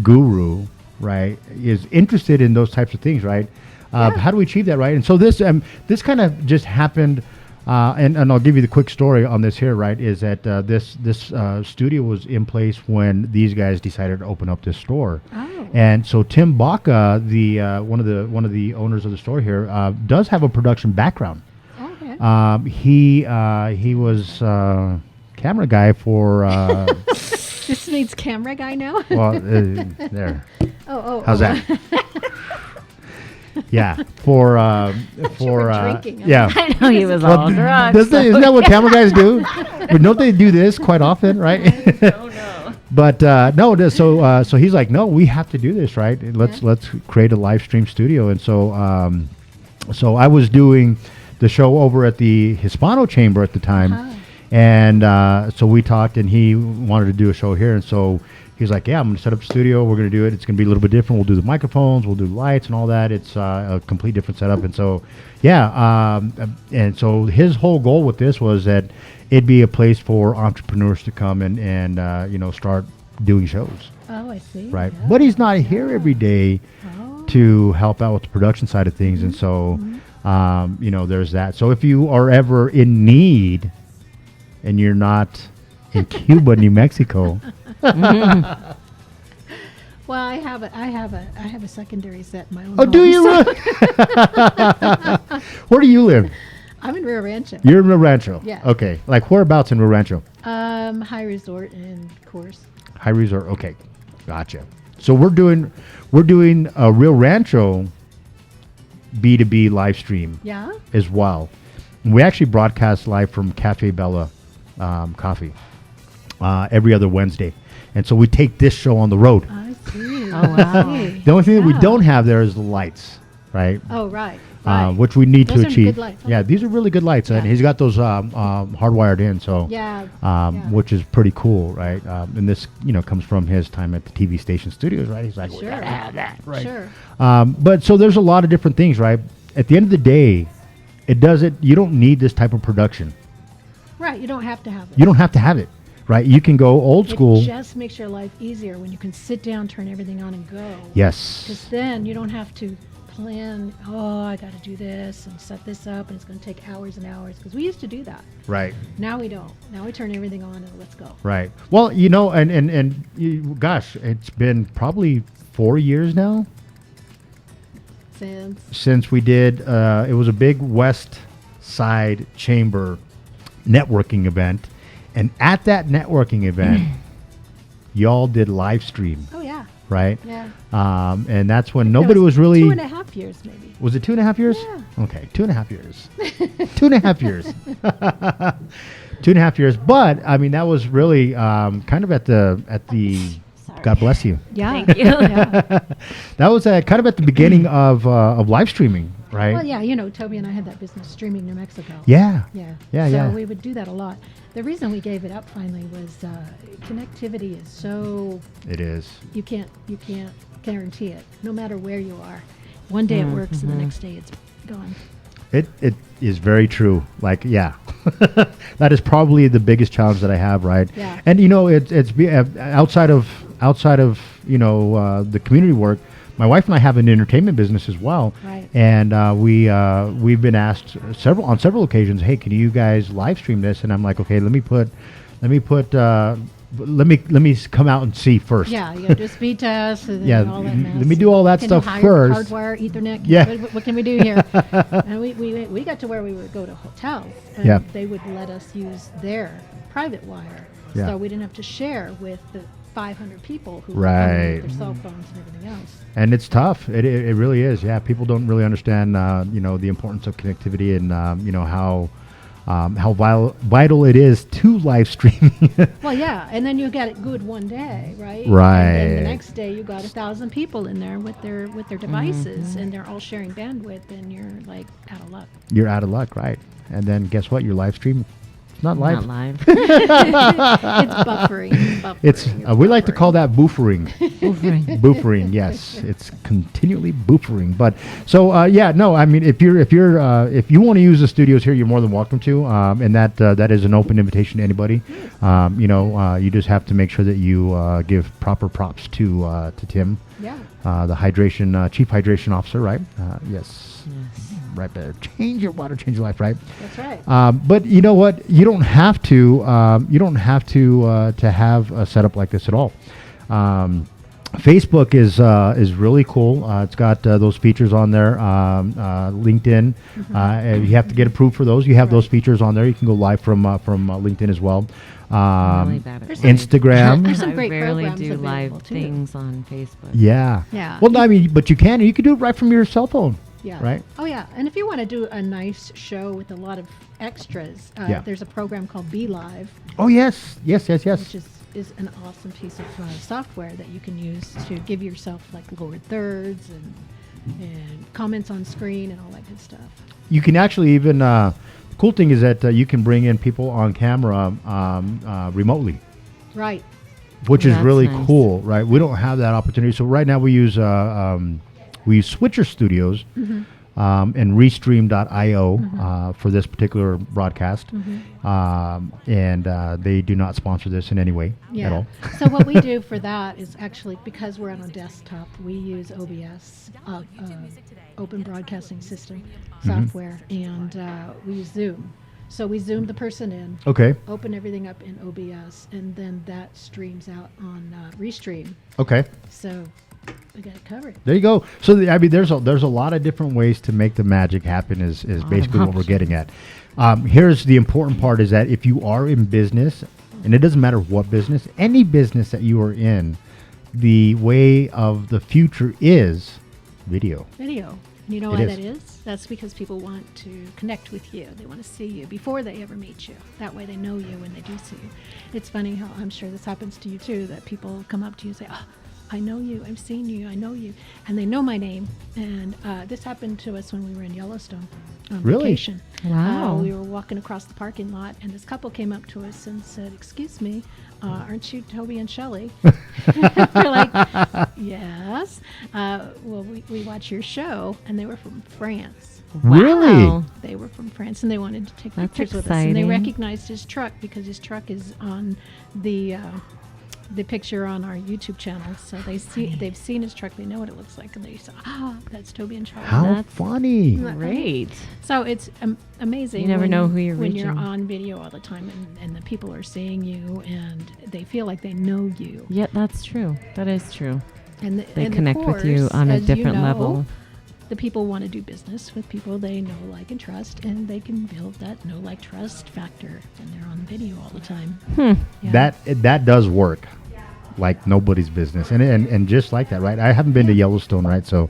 guru, right, is interested in those types of things, right? How do we achieve that, right? And so this kind of just happened, and I'll give you the quick story on this here, right? Is that this studio was in place when these guys decided to open up this store, and so Tim Baca, the one of the owners of the store here, does have a production background. Okay. He was camera guy for. This means camera guy now. Well, there. How's that? Yeah, for yeah. I know he was all drugs. Isn't that what camera guys do? But don't they do this quite often, right? I don't know. But no, so he's like, no, we have to do this, right? Let's create a live stream studio, and so so I was doing the show over at the Hispano Chamber at the time. And so we talked, and he wanted to do a show here. And so he was like, yeah, I'm going to set up a studio. We're going to do it. It's going to be a little bit different. We'll do the microphones. We'll do lights and all that. It's a complete different setup. And so, and so his whole goal with this was that it'd be a place for entrepreneurs to come and start doing shows. Oh, I see. Right. Yeah. But he's not here every day to help out with the production side of things. And so, there's that. So if you are ever in need and you're not in Cuba, New Mexico. Well, I have a secondary set in my own home. Do you really? Where do you live? I'm in Rio Rancho. You're in Rio Rancho. Yeah. Okay. Like whereabouts in Rio Rancho? High Resort and Course. High Resort. Okay. Gotcha. So we're doing a Rio Rancho B2B live stream Yeah. as well. We actually broadcast live from Cafe Bella Coffee every other Wednesday. And so we take this show on the road. I see. Oh, wow. The only thing that we don't have there is the lights, right? Oh, right. Which we need Those to are achieve. good lights, huh? Yeah, these are really good lights, and Yeah. he's got those hardwired in, so Yeah. which is pretty cool, right? And this, comes from his time at the TV station studios, right? He's like, we Sure. gotta have that, right? Sure. But so there's a lot of different things, right? At the end of the day, you don't need this type of production. Right. You don't have to have it. You don't have to have it, right? You can go old school. It just makes your life easier when you can sit down, turn everything on, and go. Yes. Because then you don't have to plan, I got to do this and set this up, and it's going to take hours and hours. Because we used to do that. Right. Now we don't. Now we turn everything on and let's go. Right. Well, gosh, it's been probably 4 years now since we did. It was a big West Side Chamber networking event, and at that networking event, y'all did live stream, Oh, yeah. right? Yeah. And that's when That nobody was really. 2.5 years, maybe. Was it 2.5 years? Yeah. Okay, 2.5 years. 2.5 years. 2.5 years. But I mean, that was really kind of at the. God bless you. Yeah. Thank you. Yeah. That was kind of at the beginning of live streaming, right? Well, yeah, Toby and I had that business streaming New Mexico. Yeah. Yeah. Yeah, So yeah. we would do that a lot. The reason we gave it up finally was connectivity is so It is. you can't guarantee it. No matter where you are, one day it works and the next day it's gone. It is very true. Like, yeah, that is probably the biggest challenge that I have, right? Yeah. And outside of the community work, my wife and I have an entertainment business as well. Right. And we've been asked on several occasions, hey, can you guys live stream this? And I'm like, okay, let me come out and see first. Yeah, you gotta do a speed test and Yeah, all that mess. let me do all that Can stuff you hire first. Hardwire, Ethernet. Yeah. What can we do here? And we got to where we would go to hotels and Yeah. they would let us use their private wire, Yeah. so we didn't have to share with the 500 people who were Right. coming with their cell phones and everything else. And it's tough. It really is. Yeah, people don't really understand, the importance of connectivity and how vital it is to live stream. Well, yeah, and then you get it good one day, right? Right. And then the next day you got 1,000 people in there with their devices, and they're all sharing bandwidth, and you're like out of luck. You're out of luck, right? And then guess what? Your live stream, it's not live. Not live. It's buffering. It's we like to call that boofering. Buffering. Boofering, yes, it's continually boofering. But so no, I mean, if you want to use the studios here, you're more than welcome to, and that is an open invitation to anybody. You just have to make sure that you give proper props to Tim, Yeah. the chief hydration officer, right? Yes. Right there. Change your water, change your life, right? That's right. But you know what? You don't have to. To have a setup like this at all. Facebook is really cool. It's got those features on there. LinkedIn, you have to get approved for those. You have those features on there. You can go live from LinkedIn as well. Really bad at Instagram. There's some I great rarely programs do available, live too. things on Facebook. Yeah. Yeah. Well, I mean, but you can do it right from your cell phone. Yeah. Right? Oh, yeah. And if you want to do a nice show with a lot of extras, Yeah. there's a program called Be Live, Oh, yes. Yes. which is an awesome piece of software that you can use to give yourself like lowered thirds and comments on screen and all that good stuff. You can actually even, the cool thing is that you can bring in people on camera remotely, Right. which is That's really nice. cool, right? We don't have that opportunity. So right now we use Switcher Studios and Restream.io for this particular broadcast. And they do not sponsor this in any way at all. So what we do for that is actually, because we're on a desktop, we use OBS, Open Broadcasting System software, and we use Zoom. So we Zoom the person in, Okay. open everything up in OBS, and then that streams out on Restream. Okay. So We got it covered. There you go. So I mean, there's a lot of different ways to make the magic happen. Is basically what we're getting at. Here's the important part: is that if you are in business, and it doesn't matter what business, any business that you are in, the way of the future is video. Video. And you know why that is? That's because people want to connect with you. They want to see you before they ever meet you. That way they know you when they do see you. It's funny how, I'm sure this happens to you too, that people come up to you and say, oh, I know you, I've seen you, I know you. And they know my name. And this happened to us when we were in Yellowstone on vacation. Wow. We were walking across the parking lot, and this couple came up to us and said, excuse me, aren't you Toby and Shelley? We're like, yes. Well, we watch your show, and they were from France. Really? Wow. They were from France, and they wanted to take That's pictures with us. And they exciting. recognized his truck because his truck is on the picture on our YouTube channel. So they've seen his truck, they know what it looks like, and they say, that's Toby and Charlie. How That's funny! Great. So it's amazing. You never know who you're when you're reaching. on video all the time, and the people are seeing you, and they feel like they know you. Yeah, that's true. That is true. And They and of connect with you course, on a as you different know, level. The people want to do business with people they know, like, and trust, and they can build that know, like, trust factor when they're on video all the time. Yeah. That does work, like nobody's business, and just like that, right? I haven't been to Yellowstone, right? So,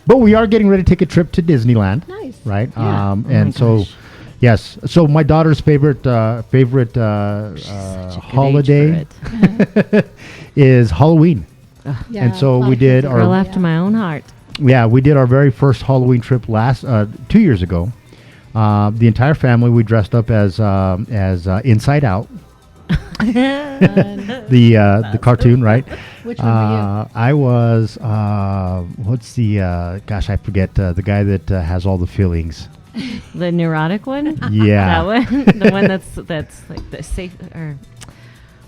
but we are getting ready to take a trip to Disneyland, Nice. right? Yeah. And so, gosh. yes. So my daughter's favorite Such a good holiday age for it. is Halloween. Yeah, And so a lot we of did kids our- are- Girl after my own heart. Yeah, we did our very first Halloween trip 2 years ago. The entire family, we dressed up as Inside Out, the cartoon, right? Which one were I was what's the gosh, I forget the guy that has all the feelings. The neurotic one? Yeah. That one? The one that's like the safe, or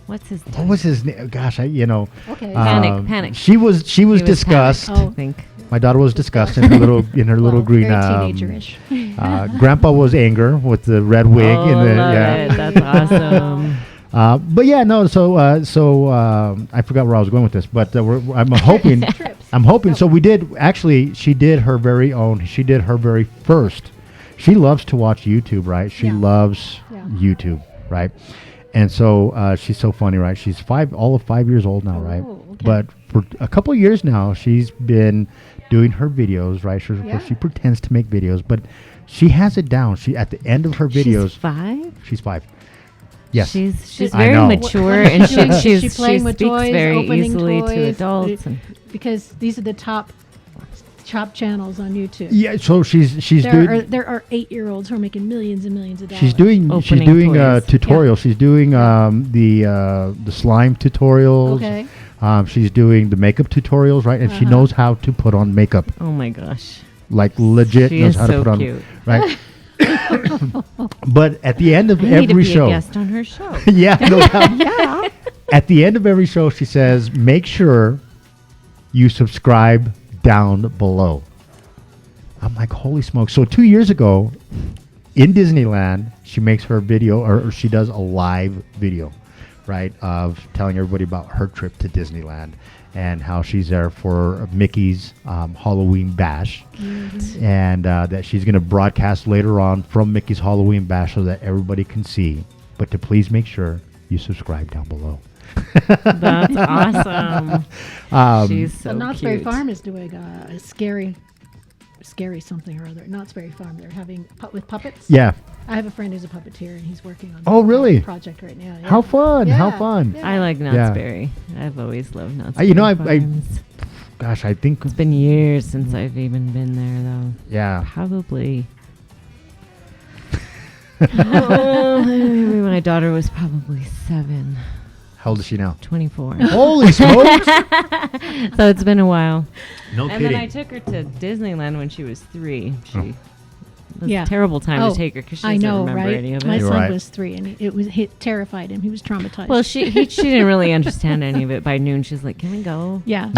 what's his name? What was his name? Gosh, you? Okay. Panic. She was He was disgust. panicked, Oh. I think. My daughter was disgust in her little green. Very teenager-ish. Grandpa was anger with the red wig Oh, and the love yeah. it. That's awesome. But yeah, no. So I forgot where I was going with this, but I'm hoping. Trips. I'm hoping. So we did actually. She did her very own. She did her very first. She loves to watch YouTube, right? She Yeah. loves Yeah. YouTube, right? And so she's so funny, right? She's all of 5 years old now, right? Oh, okay. But for a couple of years now, she's been doing her videos, right? Yeah. She pretends to make videos, but she has it down. She at the end of her videos, She's 5? she's 5. Yes. She's I very know. mature, What and is she doing? Is she she playing with speaks toys, very opening easily to toys? adults. And Because these are the top channels on YouTube. Yeah, so she's doing. There are 8-year-olds who are making millions and millions of dollars. She's doing Opening toys. tutorials. She's doing the slime tutorials. Okay. She's doing the makeup tutorials, right? And she knows how to put on makeup, oh my gosh, like legit she knows is how to so put on, cute. right? But at the end of I need to every be show, a guest on her show. yeah, no doubt. At the end of every show, she says, "Make sure you subscribe down below." I'm like, holy smoke! So 2 years ago, in Disneyland, she makes her video, or she does a live video, right, of telling everybody about her trip to Disneyland and how she's there for Mickey's Halloween Bash, and that she's going to broadcast later on from Mickey's Halloween Bash so that everybody can see. But to please make sure you subscribe down below. That's awesome. She's so Well, Knott's Berry cute. Farm is doing a scary something or other. Knott's Berry Farm. They're having with puppets. Yeah. I have a friend who's a puppeteer, and he's working on Oh, really? a project right now. Yeah. How fun! How Yeah. fun! Yeah. I like Knott's Yeah. Berry. I've always loved Knott's You know, Berry I- Farms. Gosh, I think It's been years since I've even been there, though. yeah. Probably. Oh, maybe my daughter was probably 7, How old is she now? 24. Holy smokes! So it's been a while. No And then I took her to Disneyland when she was 3. She Oh. was Yeah. a terrible time Oh, to take her because she I doesn't know, remember right? any of My it. You're son right. was 3, and it terrified him. He was traumatized. Well, she didn't really understand any of it. By noon, she's like, "Can we go?" yeah.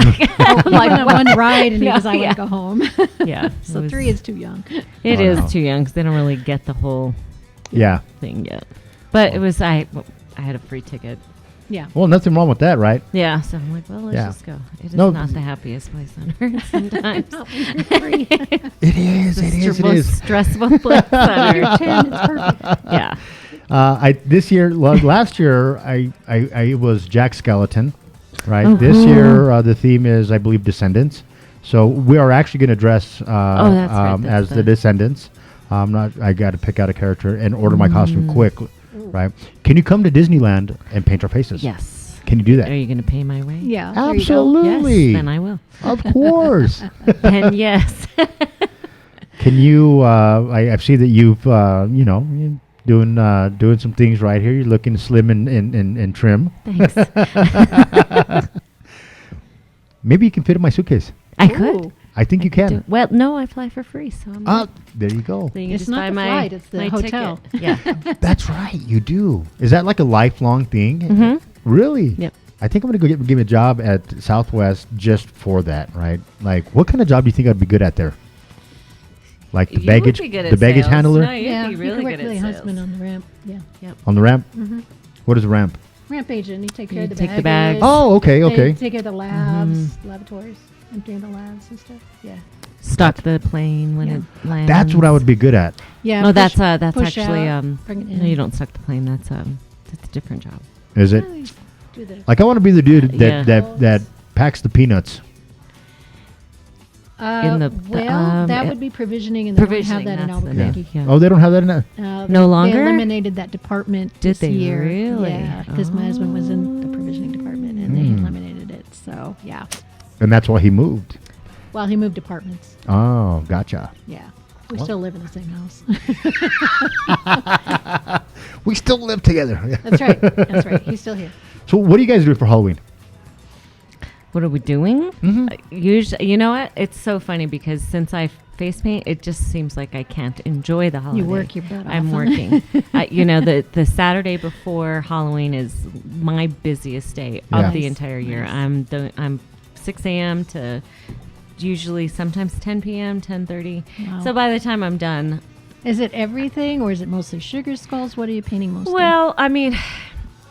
Like on one ride, and he Yeah, was, "I yeah. want to go home." Yeah. So it was- 3 is too young. It Oh, is no. too young because they don't really get the whole Yeah. thing yet. But it was I had a free ticket. Yeah. Well, nothing wrong with that, right? Yeah, so I'm like, well, let's Yeah. just go. It is No, not the happiest place on earth sometimes. It is. It is. It Most is. stressful place on earth. 10, it's perfect. Yeah. Last year, I was Jack Skeleton, right? Oh, This cool. year, the theme is, I believe, Descendants. So we are actually going to dress that's right, that's as the the- Descendants. I got to pick out a character and order my costume quick, right? Can you come to Disneyland and paint our faces? Yes. Can you do that? Are you going to pay my way? Yeah. there you go. Absolutely. Yes, then I will. Of course. And yes. Can you? I see that you've you're doing some things right here. You're looking slim and trim. Thanks. Maybe you can fit in my suitcase. I could. Ooh. I think you can. Well, no, I fly for free, so I'm good. There you go. So you can It's just not buy the my flight, it's the my hotel. ticket. Yeah. That's right. You do. Is that like a lifelong thing? Mhm. Really? Yep. I think I'm gonna go give me a job at Southwest just for that. Right? Like, what kind of job do you think I'd be good at there? Like the You baggage, would be good the at baggage sales. handler No, you'd Yeah. be You really could work good with at your sales. husband on the ramp. Yeah. on the ramp. Mm-hmm. What is a ramp? Ramp agent. You take care You of the take the baggage. bags. Oh, okay, They okay. take care of the labs, laboratories, emptying the labs and stuff. Yeah. Stock the plane when Yeah. it lands. That's what I would be good at. Yeah. No, that's push actually out, bring it in. no, you don't stock the plane. That's a different job. Is it? Do the, Like, I want to be the dude that Yeah. that packs the peanuts. in the- that it- would be provisioning, and they don't have Provisioning. that in That's the Albuquerque. yeah. Oh, they don't have that in that. No No longer? They eliminated that department Did this they year. really? Yeah, because my husband was in the provisioning department, and they eliminated it. So yeah. And that's why he moved. Well, he moved departments. Oh, gotcha. Yeah. We Well- still live in the same house. We still live together. That's right. That's right. He's still here. So, what do you guys do for Halloween? What are we doing? Mhm. Usually, you know what? It's so funny because since I face paint, it just seems like I can't enjoy the holiday. You work your butt off. I'm huh? working. the Saturday before Halloween is my busiest day Yeah. of the Nice. entire year. Nice. I'm 6 a.m. to usually sometimes 10 p.m., 10:30. Wow. So by the time I'm done, Is it everything, or is it mostly sugar skulls? What are you painting mostly? well, I mean,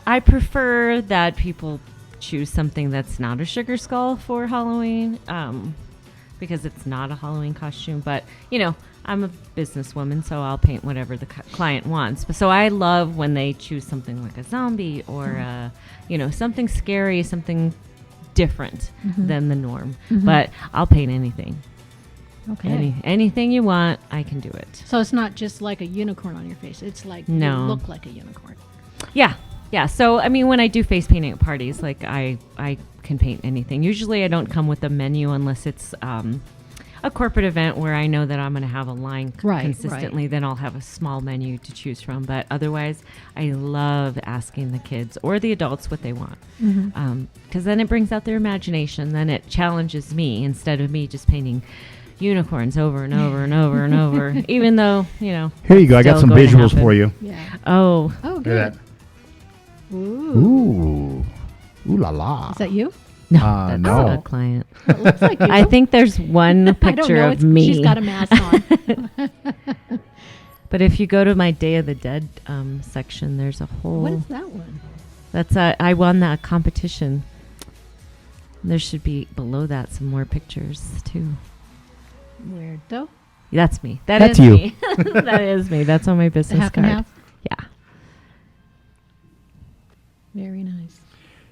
I prefer that people choose something that's not a sugar skull for Halloween, because it's not a Halloween costume. But I'm a businesswoman, so I'll paint whatever the client wants. So I love when they choose something like a zombie or something scary, something different than the norm. But I'll paint anything. okay. Anything you want, I can do it. So it's not just like a unicorn on your face. It's like you No. look like a unicorn. Yeah. So I mean, when I do face painting at parties, like I can paint anything. Usually, I don't come with a menu unless it's a corporate event where I know that I'm going to have a line Right, consistently. Then I'll have a small menu to choose from. But otherwise, I love asking the kids or the adults what they want, because then it brings out their imagination. Then it challenges me instead of me just painting unicorns over and over and over and over. Even though Here you go. I got still some going to visuals happen. for you. Yeah. Oh, Oh, Look good. at that. Ooh. Ooh la la. Is that you? no, that's no. a client. It looks like you. I think there's one I don't picture know. of me. She's got a mask on. But if you go to my Day of the Dead section, there's a whole. What is that one? That's I won that competition. There should be below that some more pictures too. Where though? That's me. That's is you. me. That is me. That's on my The business half and card. half. Yeah. Very nice.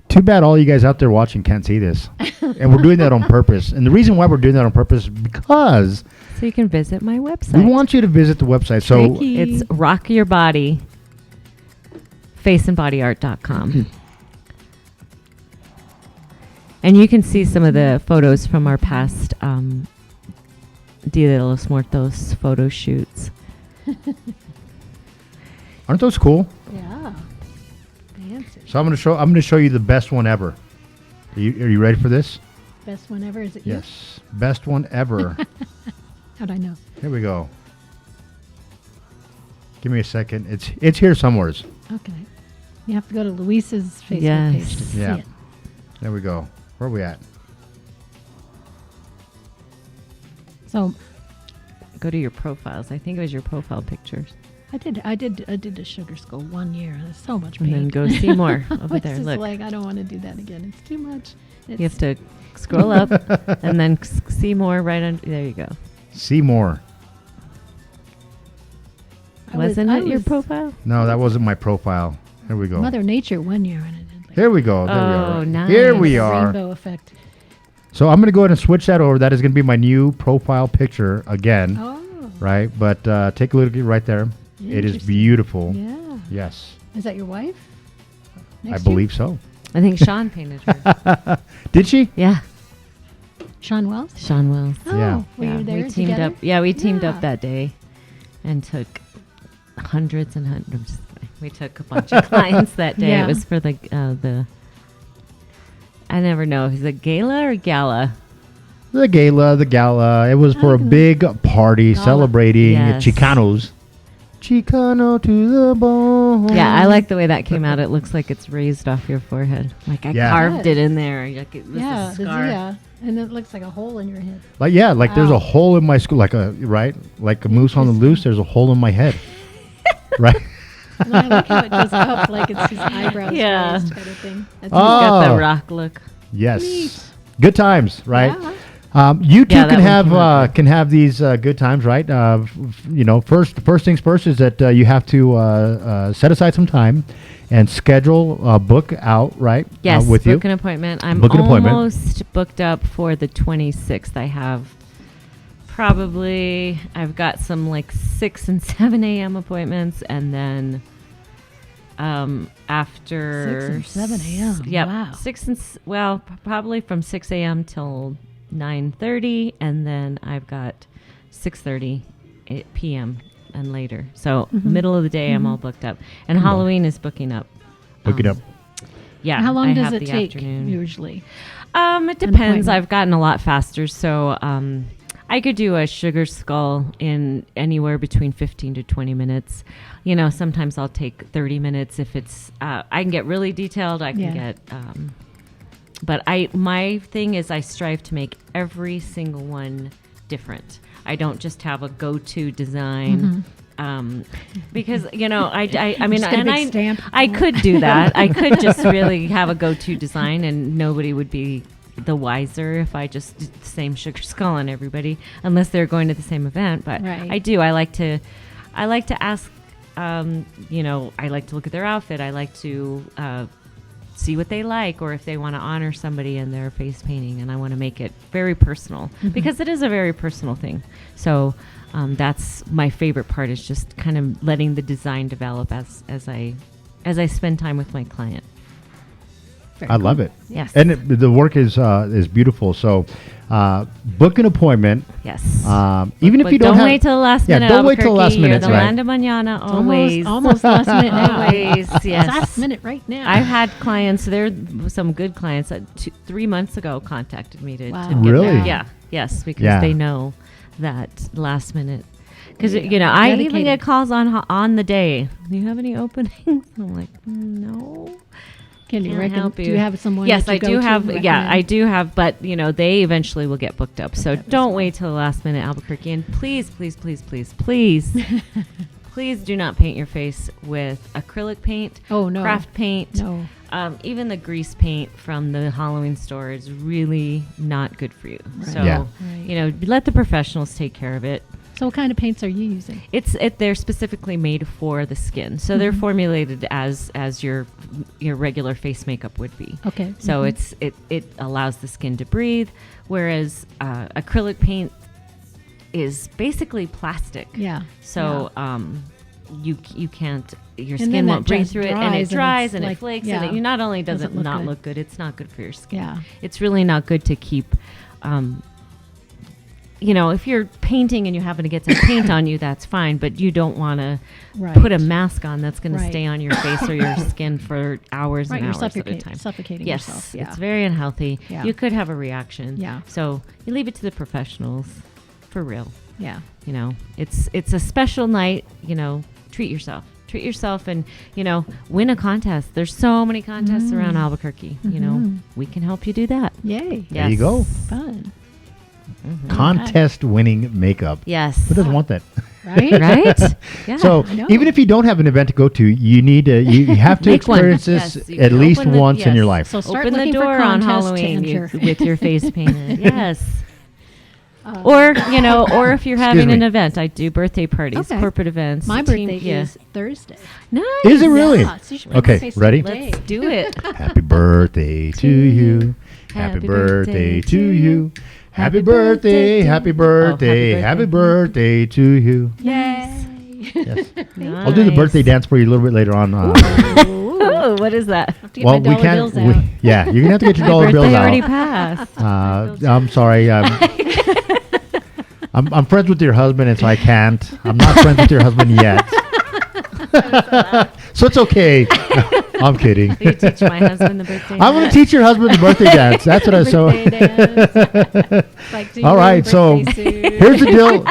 Too bad all you guys out there watching can't see this. And we're doing that on purpose. And the reason why we're doing that on purpose is because So you can visit my website. we want you to visit the website. So Tricky. It's Rock Your Body, faceandbodyart.com. And you can see some of the photos from our past Dia de los Muertos photo shoots. aren't those cool? Yeah. Fancy. So I'm gonna show you the best one ever. Are you ready for this? Best one ever. Is it you? Yes. Best one ever. How'd I know? Here we go. Give me a second. It's here somewheres. Okay. You have to go to Luis's Facebook Yes. page to Yeah. see it. There we go. Where are we at? So Go to your profiles. I think it was your profile pictures. I did a sugar skull 1 year. There's so much And pain. then go see more over It's there. just Look, like, I don't want to do that again. It's too much. you have to scroll up and then see more right under. There you go. Seymour. Wasn't it your profile? No, that wasn't my profile. Here we go. Mother Nature 1 year, and I did like Here we go. There we Oh, are. nice. Here we the are. rainbow effect. So I'm going to go ahead and switch that over. That is going to be my new profile picture again, Oh, right? But take a look at right there. It is Interesting. beautiful. yeah. Yes, Is that your wife? I Next to you? believe so. I think Sean painted her. Did she? Yeah, Sean Wells? Sean Wells. Oh, Yeah. were you there we teamed together? up. Yeah, we teamed Yeah. up that day, and took hundreds and hundreds. I'm just kidding. We took a bunch of clients that day. Yeah. It was for the. I never know. Is it gala or gala? The gala. It was for a big party Gala. celebrating Yes. Chicanos. Chicano to the bone. Yeah, I like the way that came out. It looks like it's raised off your forehead. Like I Yeah. carved it in there. Like it was Yeah, a scar. yeah. And it looks like a hole in your head. Like there's a Wow. hole in my skull, like a moose on the loose. There's a hole in my head, right? And I like how it goes up, like it's his eyebrows Yeah. raised kind of thing. That's Got Oh. the rock look. Yes, Neat. good times, right? Yeah. You too Yeah, that can one have came out good. can have these good times, right? First things first is that you have to set aside some time and schedule a book out, right? Yes, with book you. an appointment. I'm Book an appointment. almost booked up for the 26th. I have I've got some like 6 and 7 a.m. appointments, and then after 6 and 7 a.m. Yep, Wow. probably from 6 a.m. till 9:30, and then I've got 6:30 p.m. and later. So middle of the day, I'm all booked up, and Halloween is booking up. Book it up. Yeah. How long I does have it the take afternoon. usually? It depends. appointment? I've gotten a lot faster, so I could do a sugar skull in anywhere between 15 to 20 minutes. You know, sometimes I'll take 30 minutes if it's. I can get really detailed. I can Yeah. get. But my thing is I strive to make every single one different. I don't just have a go-to design. Because I mean, Just get a and big stamp. I could do that. I could just really have a go-to design, and nobody would be the wiser if I just did the same sugar skull on everybody, unless they're going to the same event. But Right. I do. I like to ask. I like to look at their outfit. I like to see what they like, or if they want to honor somebody in their face painting, and I want to make it very personal because it is a very personal thing. So that's my favorite part, is just kind of letting the design develop as I spend time with my client. I love it. Yes. And the work is beautiful. So book an appointment. Yes. Even if But you don't have, wait till the last minute. don't wait till the last Albuquerque. minute, You're the right? land of mañana, always. Almost last minute now. Always, yes. Last minute right now. I've had clients. There are some good clients that 3 months ago contacted me to Wow. get Really? their- yeah. Yes, because Yeah. they know that last minute. Because I even Dedicated. get calls on the day. Do you have any openings? I'm like, no. Can you Can't help do you have someone? Yes, that you I go do to have. and Yeah, recommend? I do have. But they eventually will get booked up. So Booked up as don't well. wait till the last minute, Albuquerque. And please, please, please, please, please, please do not paint your face with acrylic paint. Oh, no. Craft paint. No. Even the grease paint from the Halloween store is really not good for you. Right. So Yeah. Right. let the professionals take care of it. So what kind of paints are you using? They're specifically made for the skin, so they're formulated as your regular face makeup would be. Okay. So it allows the skin to breathe, whereas acrylic paint is basically plastic. Yeah. So you can't, your And skin then won't that breathe just through it, and dries it and dries it's and like- it flakes, yeah. and it not only does Doesn't it look not good. look good, it's not good for your skin. Yeah. It's really not good to keep. If you're painting and you happen to get some paint on you, that's fine, but you don't want to Right. put a mask on that's going Right. to stay on your face or your skin for hours Right. and You're hours at a time. suffocating Yes, yourself. Yeah. it's very unhealthy. Yeah. You could have a reaction. Yeah. So you leave it to the professionals, for real. Yeah. It's a special night. Treat yourself, and win a contest. There's so many contests around Albuquerque. We can help you do that. Yay. There you go. Fun. Contest winning makeup. Yes. Who doesn't want that? Right? Right? Yeah. So I know. even if you don't have an event to go to, you need to you have to Make one. experience this Yes, you at can least open the- once in your yes. life. So start Open the looking door for on contests to Halloween enter. with your face painted. Yes. Or if you're having me. an event, I do birthday parties, Okay. corporate events. My team- birthday yeah. is Thursday. Nice. Is it really? Yeah, so you should bring Okay, my face ready? today. Let's do it. Happy birthday to you. Happy birthday to you. Happy birthday, happy birthday, happy birthday to you. Yay! Yes. I'll do the birthday dance for you a little bit later on. Oh, what is that? Have to get my dollar bills out. Yeah, you're gonna have to get your My dollar bills birthday out. already passed. I'm sorry. I'm friends with your husband, and so I can't. I'm not friends with your husband yet. So it's okay. I'm kidding. You teach my husband the birthday I'm going to teach your husband the birthday dance. That's what I saw. All right, so here's the deal.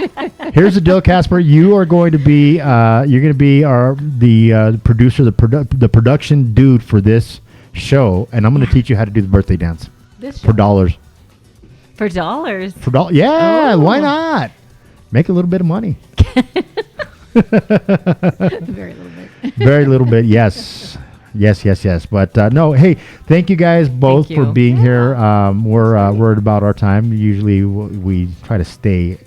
Here's the deal, Casper. You are going to be the producer, the production dude for this show, and I'm going to teach you how to do the birthday dance for dollars. For dollars? Yeah, Oh. why not? Make a little bit of money. Very little bit. Very little bit, yes. Yes. But no, hey, thank you guys both Thank for you. being here. We're at about our time. Usually we try to stay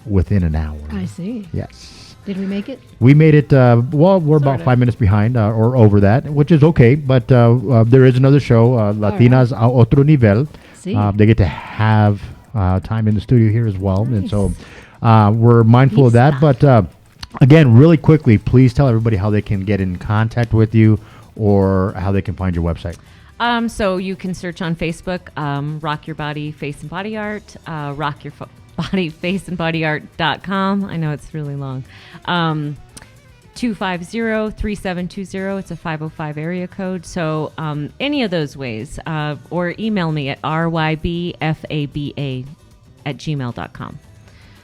within an hour. I see. Yes. Did we make it? We made it, well, we're about Sort of. 5 minutes behind or over that, which is okay. But there is another show, Latinas a Otro Nivel. See. They get to have time in the studio here as well. And so we're mindful of that. But again, really quickly, please tell everybody how they can get in contact with you or how they can find your website. So you can search on Facebook, Rock Your Body, Face and Body Art, Rock Your Body, Face and Body Art.com. I know it's really long. 250-3720. It's a 505 area code. So any of those ways, or email me at rybfaba@gmail.com.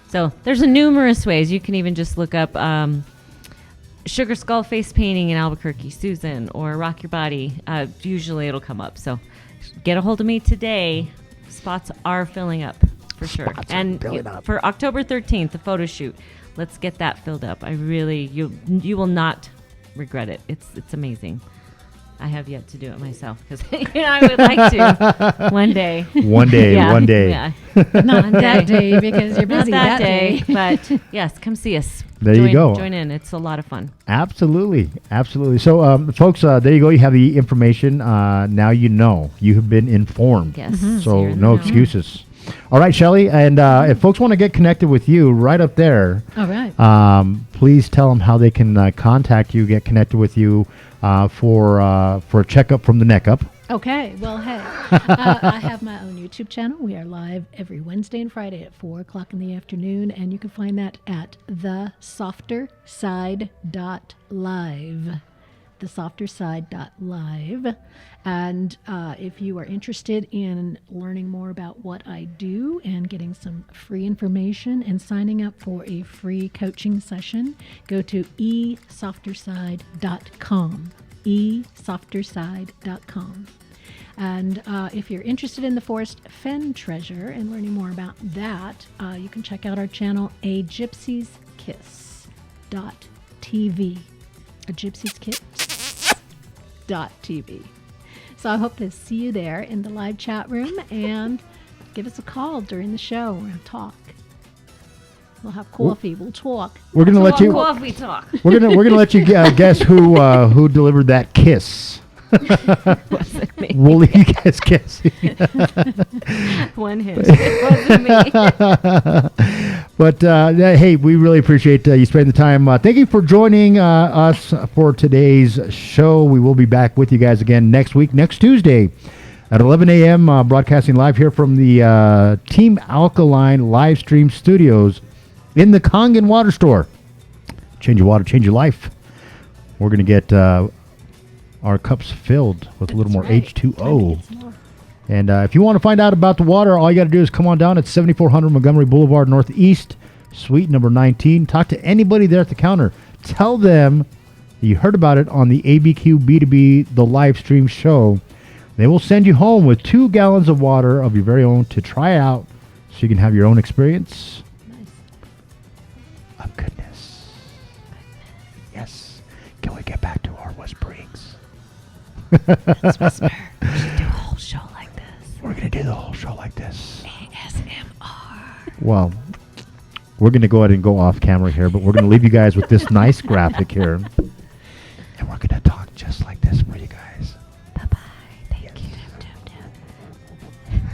So there's numerous ways. You can even just look up Sugar Skull Face Painting in Albuquerque, Susan, or Rock Your Body. Usually it'll come up. So get a hold of me today. Spots are filling up for sure. And for October 13th, the photo shoot. Let's get that filled up. You will not regret it. It's amazing. I have yet to do it myself because I would like to one day. One day. Yeah. Not that day because you're busy Not that day. But yes, come see us. There you go. Join in. It's a lot of fun. Absolutely. So, folks, there you go. You have the information. Now you know. You have been informed. Yes. So You're in no the know. excuses. All right, Shelly. And if folks want to get connected with you right up there, All right. please tell them how they can contact you, get connected with you for a checkup from the neck up. Okay. Well, hey, I have my own YouTube channel. We are live every Wednesday and Friday at 4 o'clock in the afternoon, and you can find that at thesofterside.live. thesofterside.live. And if you are interested in learning more about what I do and getting some free information and signing up for a free coaching session, go to esofterside.com. esofterside.com. And if you're interested in the Forest Fen treasure and learning more about that, you can check out our channel, A Gypsy's Kiss.tv. A Gypsy's Kiss.tv. So I hope to see you there in the live chat room and give us a call during the show. We're going to talk. We'll have coffee. We'll talk. We're gonna let you. Coffee talk. We're gonna let you guess who delivered that kiss. Wasn't me. We'll leave you guys guessing. One hint. It wasn't me. But hey, we really appreciate you spending the time. Thank you for joining us for today's show. We will be back with you guys again next week, next Tuesday at 11 a.m. Broadcasting live here from the Team Alkaline Livestream studios in the Kangen Water Store. Change your water, change your life. We're going to get our cups filled with a little more right. H2O. And if you want to find out about the water, all you got to do is come on down at 7400 Montgomery Boulevard Northeast, suite number 19. Talk to anybody there at the counter. Tell them you heard about it on the ABQ B2B, the live stream show. They will send you home with 2 gallons of water of your very own to try out so you can have your own experience Nice. of goodness. Yes. Can we get back to our whisperings? Let's whisper. We should do a whole show like this. We're going to do the whole show like this. ASMR. Well, we're going to go ahead and go off camera here, but we're going to leave you guys with this nice graphic here. And we're going to